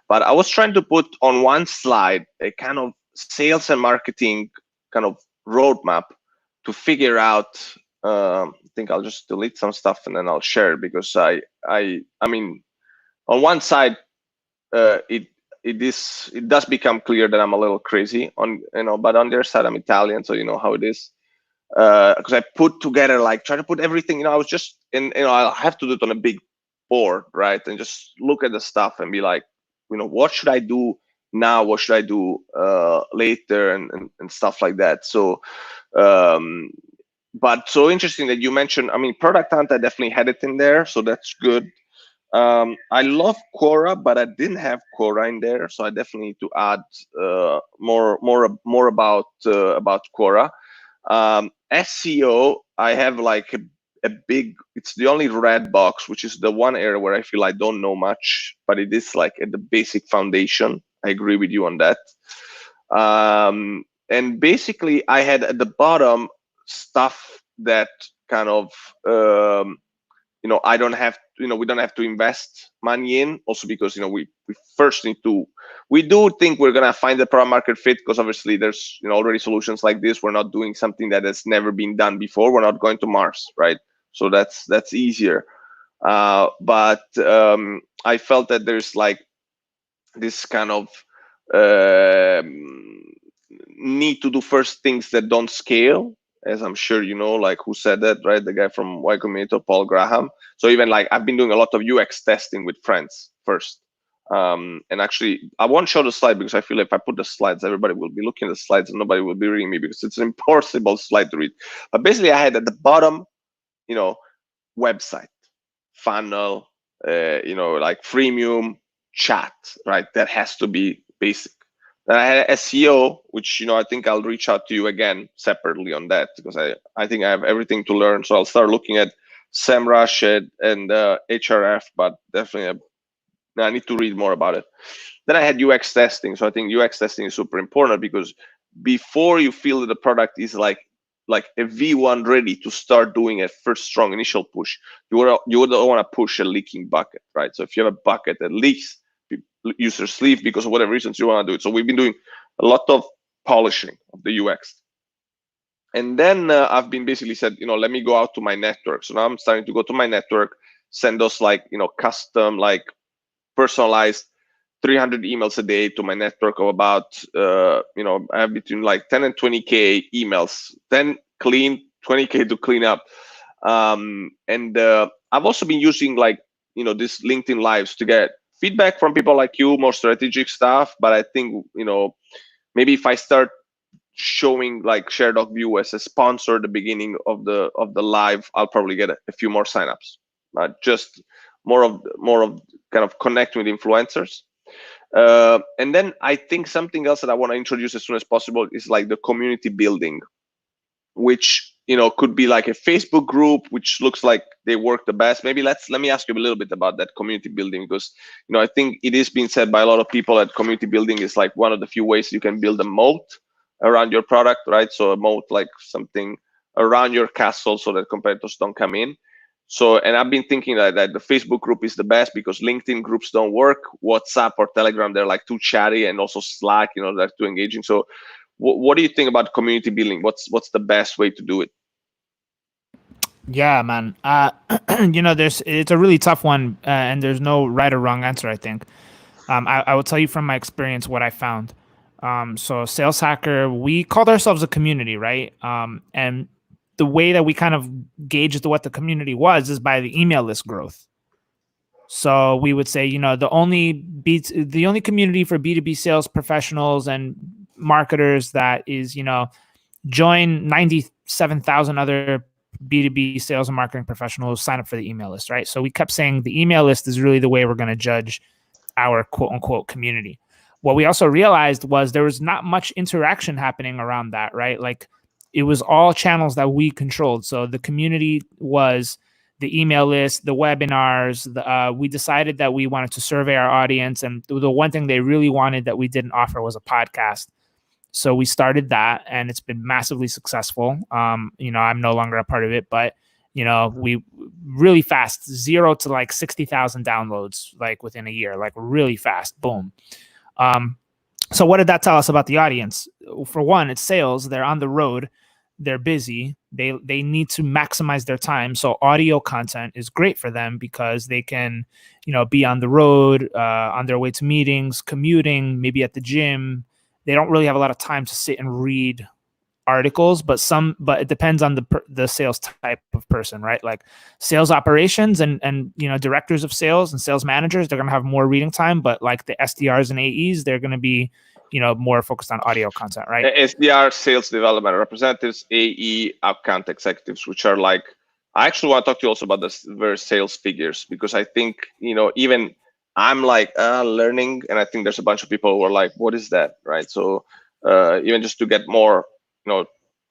But I was trying to put on one slide a kind of sales and marketing kind of roadmap to figure out. I think I'll just delete some stuff and then I'll share it, because I mean, on one side, it does become clear that I'm a little crazy but on the other side, I'm Italian, so you know how it is. Because I put together, try to put everything, I was just I'll have to do it on a big board, right? And just look at the stuff and be like, what should I do now? What should I do later, and stuff like that. So, but so interesting that you mentioned, Product Hunt, I definitely had it in there, so that's good. I love Quora, but I didn't have Quora in there, so I definitely need to add more about Quora. SEO, I have a big, it's the only red box, which is the one area where I feel I don't know much, but it is at the basic foundation. I agree with you on that. And basically, I had at the bottom stuff that kind of I don't have, we don't have to invest money in, also because, we first need to, we do think we're going to find the product market fit, because obviously there's, already solutions like this. We're not doing something that has never been done before. We're not going to Mars, right? So that's easier. But I felt that there's like this kind of need to do first things that don't scale, as I'm sure you know, like who said that, right? The guy from Y Combinator, Paul Graham. So even like I've been doing a lot of UX testing with friends first. And actually, I won't show the slide because I feel if I put the slides, everybody will be looking at the slides and nobody will be reading me, because it's an impossible slide to read. But basically, I had at the bottom, website, funnel, like freemium, chat, right? That has to be basic. Then I had SEO, which, I think I'll reach out to you again separately on that, because I think I have everything to learn. So I'll start looking at SEMrush and HRF, but definitely I need to read more about it. Then I had UX testing. So I think UX testing is super important, because before you feel that the product is like a V1 ready to start doing a first strong initial push, you don't want to push a leaking bucket, right? So if you have a bucket that leaks, users leave because of whatever reasons, you want to do it. So we've been doing a lot of polishing of the UX. And then I've been basically said, let me go out to my network. So now I'm starting to go to my network, send those like, custom, like personalized 300 emails a day to my network of about, I have between like 10 and 20K emails, 10 clean, 20K to clean up. And I've also been using like, this LinkedIn Lives to get feedback from people like you, more strategic stuff. But I think, maybe if I start showing like ShareDoc View as a sponsor at the beginning of the live, I'll probably get a few more signups. Just more of kind of connecting with influencers. And then I think something else that I want to introduce as soon as possible is like the community building, which could be like a Facebook group, which looks like they work the best. Maybe let me ask you a little bit about that community building, because I think it is being said by a lot of people that community building is like one of the few ways you can build a moat around your product, right? So a moat, like something around your castle so that competitors don't come in. So, and I've been thinking that the Facebook group is the best, because LinkedIn groups don't work. WhatsApp or Telegram, they're like too chatty, and also Slack, they're too engaging. So what do you think about community building? What's the best way to do it? Yeah, man. It's a really tough one, and there's no right or wrong answer, I think. I will tell you from my experience what I found. So Sales Hacker, we called ourselves a community, right? And the way that we kind of gauged what the community was is by the email list growth. So we would say, the only community for B2B sales professionals and marketers that is, join 97,000 other B2B sales and marketing professionals, sign up for the email list, right? So we kept saying the email list is really the way we're going to judge our quote unquote community. What we also realized was there was not much interaction happening around that, right? Like it was all channels that we controlled. So the community was the email list, the webinars. We decided that we wanted to survey our audience. And the one thing they really wanted that we didn't offer was a podcast. So we started that, and it's been massively successful. I'm no longer a part of it, but we really fast, 0 to like 60,000 downloads, like within a year, like really fast, boom. So what did that tell us about the audience? For one, it's sales. They're on the road. They're busy. They need to maximize their time. So audio content is great for them because they can, be on the road, on their way to meetings, commuting, maybe at the gym. They don't really have a lot of time to sit and read articles, but it depends on the sales type of person, right? Like sales operations and directors of sales and sales managers, they're going to have more reading time, but like the SDRs and AEs, they're going to be more focused on audio content, right? SDR, sales development representatives, AE, account executives, which are like, I actually want to talk to you also about the various sales figures, because I think even I'm like learning, and I think there's a bunch of people who are like, what is that, right? So even just to get more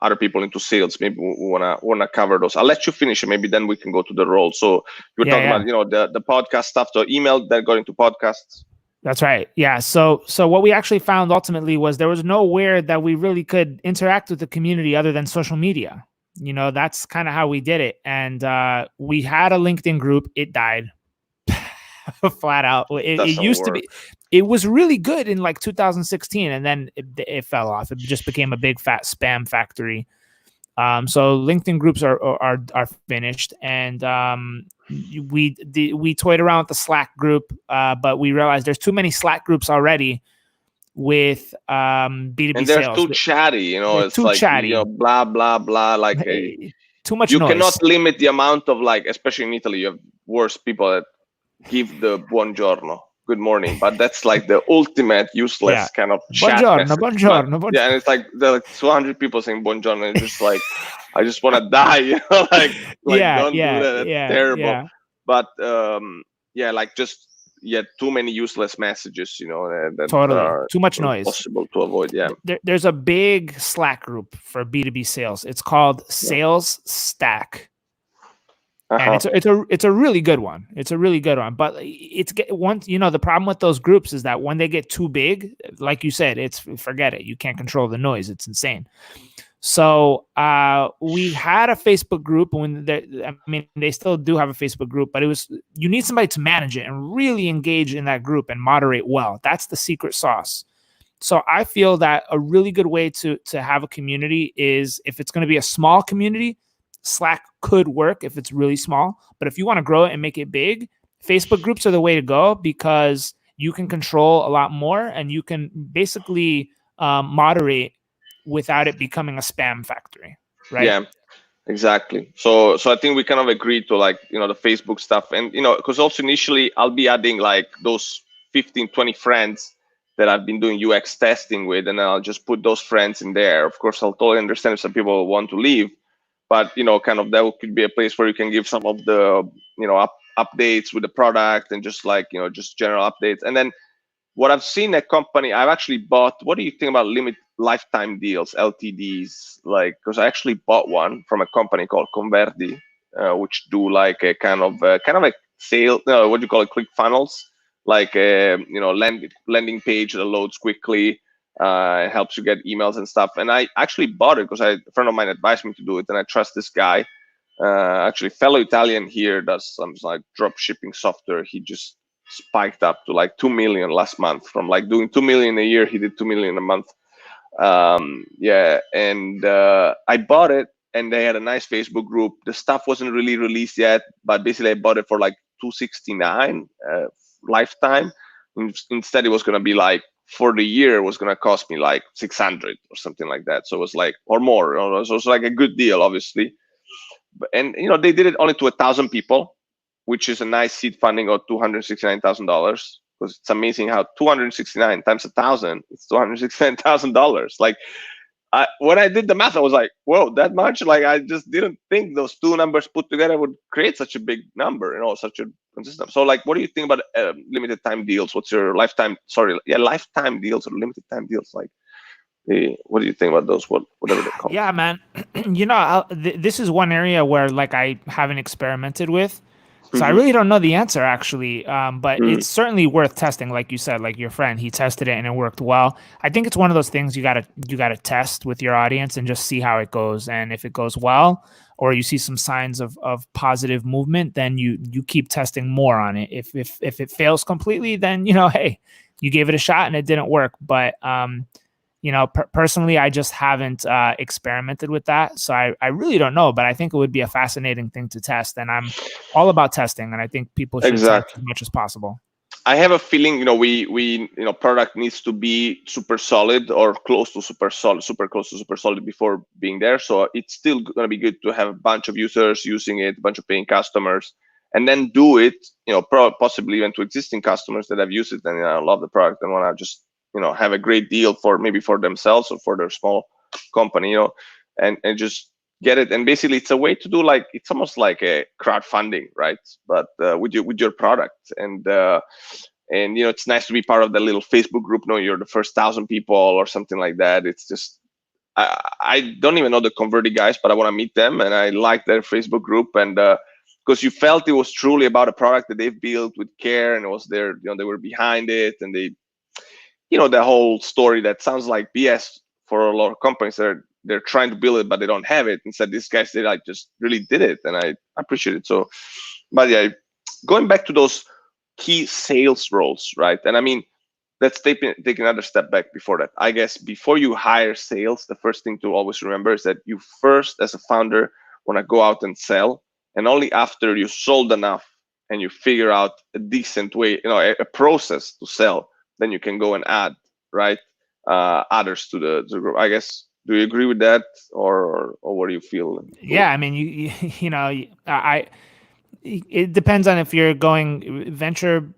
other people into sales, maybe we wanna cover those. I'll let you finish, and maybe then we can go to the role. So you were talking about the podcast stuff, so email that got into podcasts. That's right. Yeah. So what we actually found ultimately was there was nowhere that we really could interact with the community other than social media. You know, that's kind of how we did it. And we had a LinkedIn group. It died flat out. It used to be, it was really good in like 2016, and then it fell off. It just became a big fat spam factory. So LinkedIn groups are finished, and we toyed around with the Slack group, but we realized there's too many Slack groups already with B2B and they're sales. too chatty, you know. They're it's too like chatty. You know, blah blah blah, like too much you noise. cannot limit the amount of, like, especially in Italy, you have worse people that give the buongiorno, good morning, but that's like the ultimate useless kind of chat message. Buongiorno. Yeah, and it's like there are like 200 people saying buongiorno, and it's just like, I just want to die, you know, like don't do that. That's terrible. Yeah. But yeah, like just too many useless messages, you know, that totally are too much noise. Possible to avoid. Yeah. There's a big Slack group for B2B sales. It's called Sales Stack. And it's a really good one. It's a really good one. But the problem with those groups is that when they get too big, like you said, forget it. You can't control the noise. It's insane. So we had a Facebook group they still do have a Facebook group, but you need somebody to manage it and really engage in that group and moderate well. That's the secret sauce. So I feel that a really good way to have a community is, if it's going to be a small community, Slack could work if it's really small. But if you want to grow it and make it big, Facebook groups are the way to go, because you can control a lot more and you can basically moderate without it becoming a spam factory, right? Yeah, exactly. So I think we kind of agreed to, like, you know, the Facebook stuff, and, you know, because also initially I'll be adding like those 15, 20 friends that I've been doing UX testing with, and then I'll just put those friends in there. Of course, I'll totally understand if some people want to leave, but, you know, kind of that could be a place where you can give some of the, you know, updates with the product, and just like, you know, just general updates. And then what I've seen a company, I've actually bought, what do you think about lifetime deals, LTDs? Like, because I actually bought one from a company called Converdi, which do like a kind of a sale, what do you call it, click funnels, like a, you know, landing page that loads quickly. It helps you get emails and stuff. And I actually bought it because a friend of mine advised me to do it, and I trust this guy. Actually, fellow Italian here does some like drop shipping software. He just spiked up to like 2 million last month. From like doing 2 million a year, he did 2 million a month. And I bought it, and they had a nice Facebook group. The stuff wasn't really released yet, but basically I bought it for like $269 lifetime. Instead, it was going to be like, for the year, it was going to cost me like 600 or something like that. So it was like, or more. So it was like a good deal, obviously. And, you know, they did it only to 1,000 people, which is a nice seed funding of $269,000. Because it's amazing how 269 times 1,000, it's $269,000. Like, when I did the math, I was like, whoa, that much? Like, I just didn't think those two numbers put together would create such a big number, you know, such a consistent. So, like, what do you think about limited time deals? What's your lifetime deals or limited time deals? Like, what do you think about those? Whatever they're called. Yeah, man. You know, this is one area where, like, I haven't experimented with. So I really don't know the answer, actually, but it's certainly worth testing. Like you said, like your friend, he tested it and it worked well. I think it's one of those things you gotta test with your audience and just see how it goes. And if it goes well, or you see some signs of positive movement, then you keep testing more on it. If it fails completely, then, you know, hey, you gave it a shot and it didn't work. But you know, personally, I just haven't experimented with that. So I really don't know, but I think it would be a fascinating thing to test. And I'm all about testing, and I think people should test as much as possible. I have a feeling, you know, we you know, product needs to be super solid or close to super close to super solid before being there. So it's still going to be good to have a bunch of users using it, a bunch of paying customers, and then do it, you know, possibly even to existing customers that have used it and, you know, love the product and want to just, you know, have a great deal for maybe for themselves or for their small company, you know, and just get it. And basically, it's a way to do, like, it's almost like a crowdfunding, right? But with your product, and you know, it's nice to be part of the little Facebook group. No, you're the first 1,000 people or something like that. It's just, I don't even know the Converti guys, but I want to meet them, and I like their Facebook group, and because you felt it was truly about a product that they've built with care, and it was their, you know, they were behind it, and they, you know, the whole story that sounds like BS for a lot of companies. They're they're trying to build it, but they don't have it. Instead, these guys, they like just really did it, and I appreciate it. So, but yeah, going back to those key sales roles, right? And I mean, let's take another step back before that. I guess before you hire sales, the first thing to always remember is that you first, as a founder, want to go out and sell, and only after you sold enough and you figure out a decent way, a process to sell, then you can go and add, right, others to the group. I guess. Do you agree with that, or what do you feel? Yeah, I mean, it depends on if you're going venture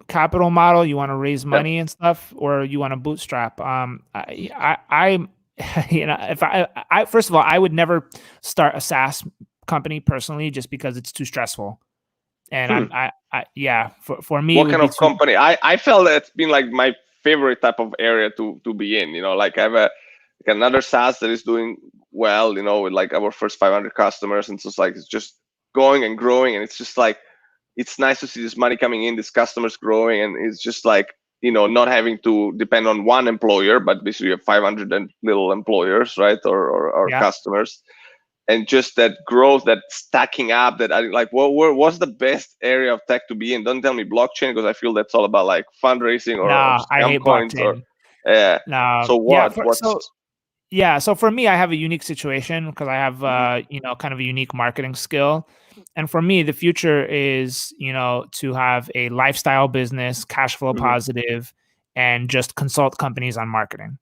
capital model, you want to raise money and stuff, or you want to bootstrap. I if I first of all, I would never start a SaaS company personally, just because it's too stressful. And for me, what kind of company? I felt that it's been like my favorite type of area to be in. Like I have another SaaS that is doing well, with like our first 500 customers, and so it's just going and growing, and it's just like, it's nice to see this money coming in, these customers growing, and it's just like, not having to depend on one employer, but basically you have 500 little employers, right, or customers, and just that growth, that stacking up, that I like, what's the best area of tech to be in? Don't tell me blockchain, because I feel that's all about like fundraising or I hate coins blockchain. So what? So for me, I have a unique situation because I have kind of a unique marketing skill. And for me, the future is, to have a lifestyle business, cash flow positive, and just consult companies on marketing.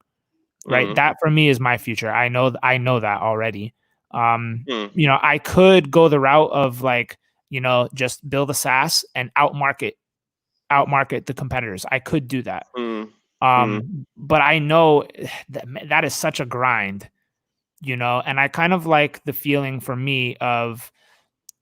Right. That for me is my future. I know that already. I could go the route of like, just build a SaaS and outmarket the competitors. I could do that. But I know that is such a grind, and I kind of like the feeling for me of,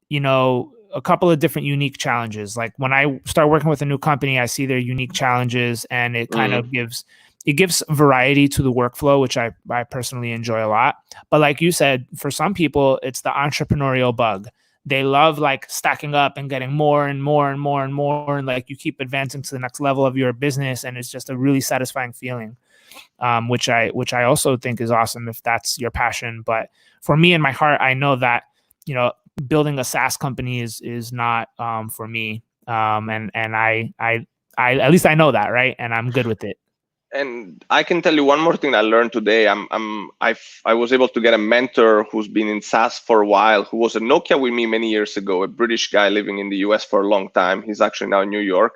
a couple of different unique challenges. Like when I start working with a new company, I see their unique challenges, and it kind of gives variety to the workflow, which I personally enjoy a lot. But like you said, for some people, it's the entrepreneurial bug. They love like stacking up and getting more and more and more and more. And like you keep advancing to the next level of your business. And it's just a really satisfying feeling, which I also think is awesome if that's your passion. But for me, in my heart, I know that, building a SaaS company is not for me. And I at least I know that, right? And I'm good with it. And I can tell you one more thing I learned today. I was able to get a mentor who's been in SaaS for a while, who was at Nokia with me many years ago, a British guy living in the US for a long time. He's actually now in New York.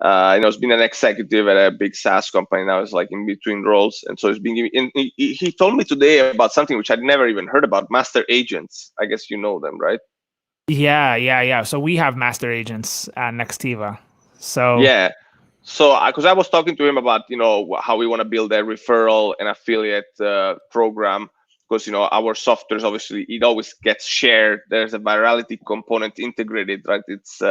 He's been an executive at a big SaaS company. Now he's like in between roles. And so he's been giving, he told me today about something which I'd never even heard about, master agents. I guess you know them, right? Yeah. So we have master agents at Nextiva. So yeah. So, because I was talking to him about, how we want to build a referral and affiliate program, because, our software is obviously, it always gets shared. There's a virality component integrated, right? It's,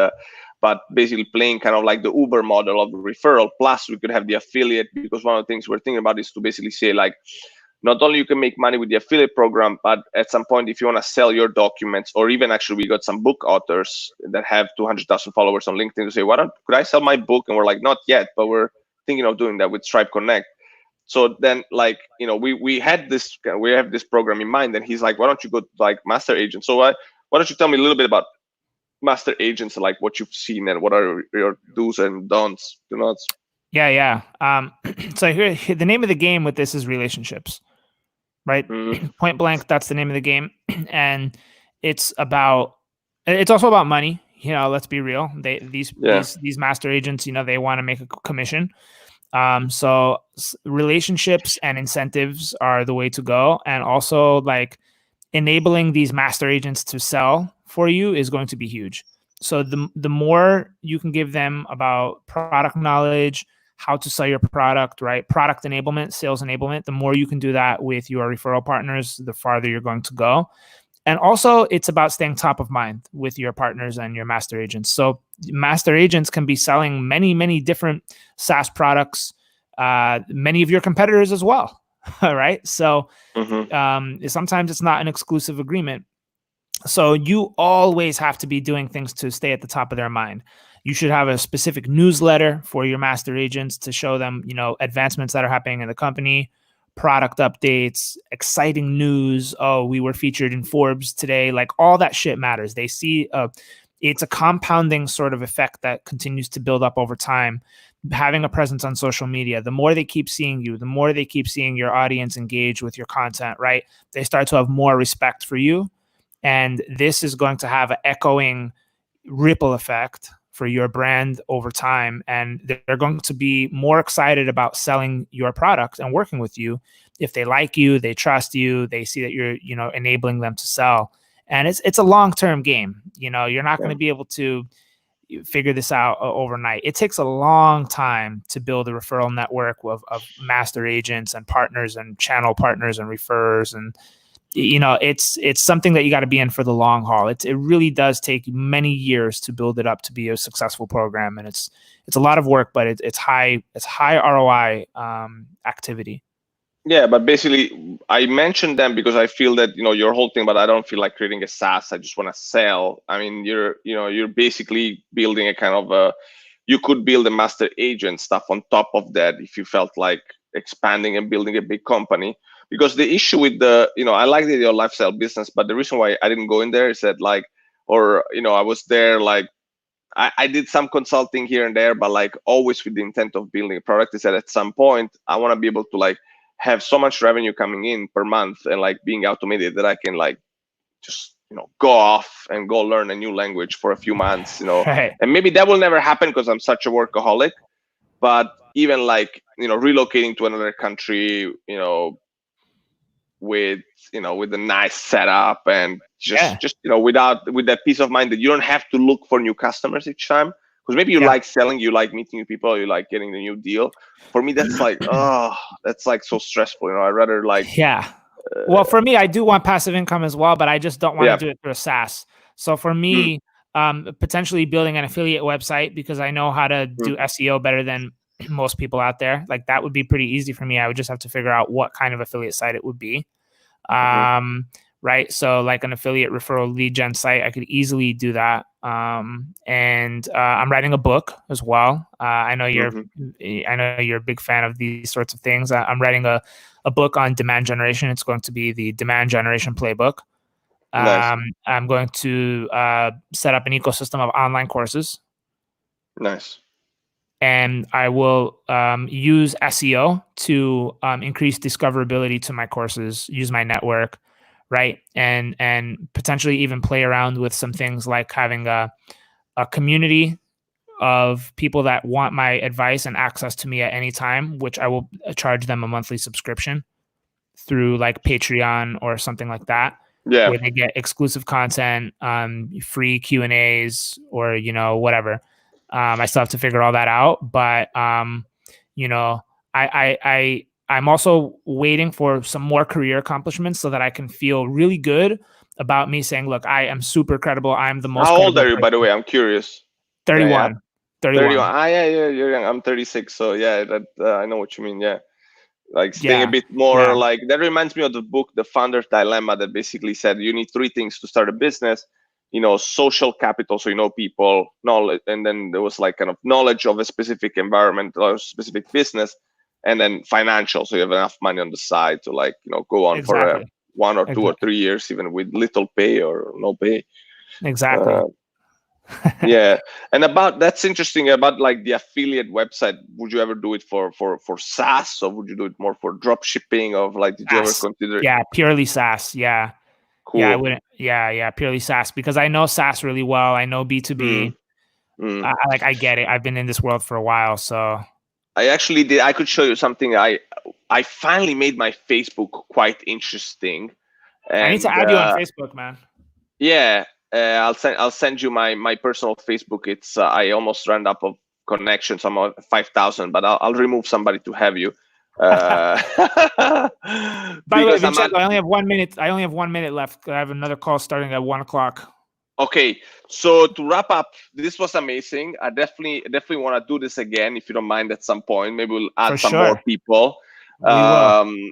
but basically playing kind of like the Uber model of the referral. Plus, we could have the affiliate, because one of the things we're thinking about is to basically say, like, not only you can make money with the affiliate program, but at some point, if you want to sell your documents, or even actually we got some book authors that have 200,000 followers on LinkedIn to say, could I sell my book? And we're like, not yet, but we're thinking of doing that with Stripe Connect. So then, like, we have this program in mind, and he's like, why don't you go to like master agents? So why don't you tell me a little bit about master agents, like what you've seen and what are your do's and don'ts, do nots? Yeah. So here, the name of the game with this is relationships. Right. Point blank. That's the name of the game. And it's also about money. Let's be real. These master agents, they want to make a commission. So relationships and incentives are the way to go. And also like enabling these master agents to sell for you is going to be huge. So the more you can give them about product knowledge, how to sell your product, right? Product enablement, sales enablement. The more you can do that with your referral partners, the farther you're going to go. And also it's about staying top of mind with your partners and your master agents. So master agents can be selling many, many different SaaS products, many of your competitors as well, right? So sometimes it's not an exclusive agreement. So you always have to be doing things to stay at the top of their mind. You should have a specific newsletter for your master agents to show them, advancements that are happening in the company, product updates, exciting news. Oh, we were featured in Forbes today. Like all that shit matters. They see it's a compounding sort of effect that continues to build up over time. Having a presence on social media, the more they keep seeing you, the more they keep seeing your audience engage with your content, right? They start to have more respect for you. And this is going to have an echoing ripple effect for your brand over time. And they're going to be more excited about selling your product and working with you if they like you, they trust you, they see that you're, enabling them to sell. And it's a long-term game. You're not going to be able to figure this out overnight. It takes a long time to build a referral network of master agents and partners and channel partners and referrers. And, it's something that you got to be in for the long haul. It really does take many years to build it up to be a successful program. And it's a lot of work, but it's high ROI activity. Yeah, but basically, I mentioned them because I feel that your whole thing, but I don't feel like creating a SaaS. I just want to sell. I mean, you're basically building a kind of you could build a master agent stuff on top of that if you felt like expanding and building a big company. Because the issue with I like the idea of lifestyle business, but the reason why I didn't go in there is that I was there I did some consulting here and there, but always with the intent of building a product. Is that at some point I want to be able to have so much revenue coming in per month and being automated that I can just go off and go learn a new language for a few months, Right. And maybe that will never happen because I'm such a workaholic. But even relocating to another country, with a nice setup and just with that peace of mind that you don't have to look for new customers each time. Because maybe you like selling, you like meeting new people, you like getting the new deal. For me, that's that's so stressful. I'd rather well, for me, I do want passive income as well, but I just don't want to do it through a SaaS. So for me, potentially building an affiliate website, because I know how to do SEO better than most people out there. That would be pretty easy for me. I would just have to figure out what kind of affiliate site it would be. Right. So an affiliate referral lead gen site, I could easily do that. And I'm writing a book as well. I know you're a big fan of these sorts of things. I'm writing a book on demand generation. It's going to be the demand generation playbook. Nice. I'm going to set up an ecosystem of online courses. Nice. And I will use SEO to increase discoverability to my courses, use my network, right? And potentially even play around with some things like having a community of people that want my advice and access to me at any time, which I will charge them a monthly subscription through Patreon or something like that. Yeah. Where they get exclusive content, free Q&As, or whatever. I still have to figure all that out, but I'm also waiting for some more career accomplishments so that I can feel really good about me saying, look, I am super credible. I'm the most. How old are you, by the way? I'm curious. 31. 31. Yeah, you're young. I'm 36. So yeah, that I know what you mean. Yeah. Staying a bit more that reminds me of the book, The Founder's Dilemma, that basically said you need 3 things to start a business. Social capital, so people, knowledge, and then there was kind of knowledge of a specific environment or specific business, and then financial, so you have enough money on the side to go on for 1 or 2 or 3 years, even with little pay or no pay. Exactly. Yeah, and that's interesting about the affiliate website. Would you ever do it for SaaS, or would you do it more for drop shipping? Of did you ever consider it? Yeah, purely SaaS. Yeah. Cool. Yeah, I wouldn't. Yeah, purely SaaS, because I know SaaS really well. I know B2B. I get it. I've been in this world for a while, so. I actually did. I could show you something. I finally made my Facebook quite interesting. And, I need to add you on Facebook, man. Yeah, I'll send you my personal Facebook. It's I almost ran up of connections. I'm at 5,000, but I'll remove somebody to have you. By the way, Vincenzo, I only have 1 minute. I only have 1 minute left. I have another call starting at 1 o'clock. Okay, so to wrap up, this was amazing. I definitely want to do this again, if you don't mind, at some point. Maybe we'll add some more people. We will.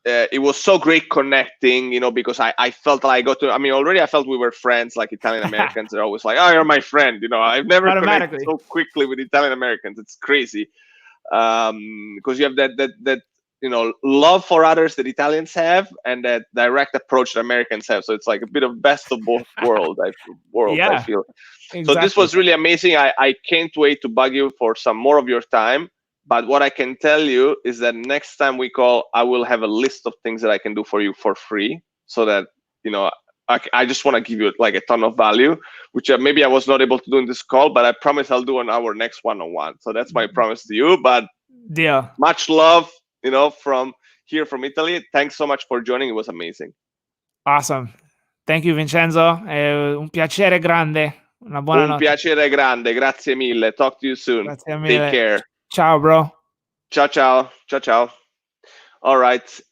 It was so great connecting, because I felt already I felt we were friends, like Italian Americans. They're always like, oh, you're my friend. I've never connected so quickly with Italian Americans. It's crazy. Because you have that love for others that Italians have, and that direct approach that Americans have. So it's like a bit of best of both worlds, I Yeah, feel. So this exactly. was really amazing. I can't wait to bug you for some more of your time. But what I can tell you is that next time we call, I will have a list of things that I can do for you for free, so that I just want to give you like a ton of value, which maybe I was not able to do in this call, but I promise I'll do on our next one-on-one. So that's my promise to you. But Deal. much love, from here from Italy. Thanks so much for joining. It was amazing. Awesome. Thank you, Vincenzo. È un piacere grande. Una buona Un notte. piacere grande. Grazie mille. Talk to you soon. Grazie Take mille. care. Ciao, bro. Ciao, ciao. Ciao, ciao. All right.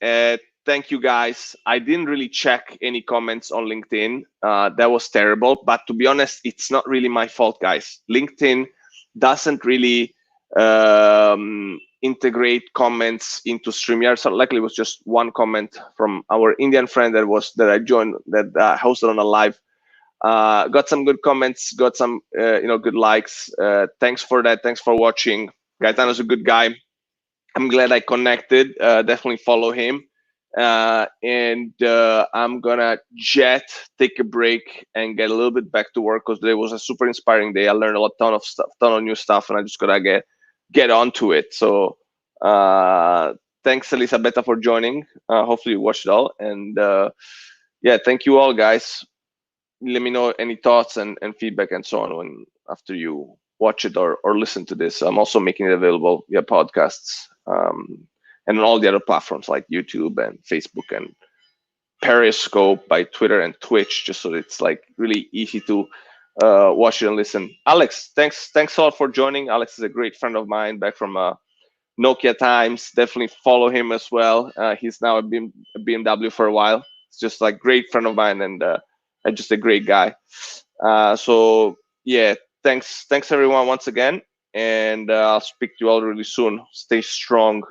Thank you, guys. I didn't really check any comments on LinkedIn. That was terrible. But to be honest, it's not really my fault, guys. LinkedIn doesn't really integrate comments into StreamYard. So likely it was just one comment from our Indian friend that I joined, that hosted on a live. Got some good comments, got some good likes. Thanks for that. Thanks for watching. Gaetano's a good guy. I'm glad I connected. Definitely follow him. And I'm gonna take a break and get a little bit back to work, because today was a super inspiring day. I learned a ton of new stuff, and I just gotta get onto it. So thanks, Elisabetta, for joining. Hopefully you watched it all. And yeah, thank you all, guys. Let me know any thoughts and feedback and so on after you watch it or listen to this. I'm also making it available via podcasts, and on all the other platforms like YouTube and Facebook and Periscope, by Twitter and Twitch, just so it's like really easy to watch it and listen. Alex, thanks a lot for joining. Alex is a great friend of mine back from Nokia times. Definitely follow him as well. He's now a BMW for a while. It's just like great friend of mine, and just a great guy. So yeah, thanks everyone once again, and I'll speak to you all really soon. Stay strong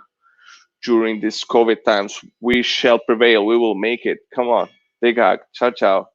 during these COVID times. We shall prevail. We will make it. Come on. Big hug. Ciao, ciao.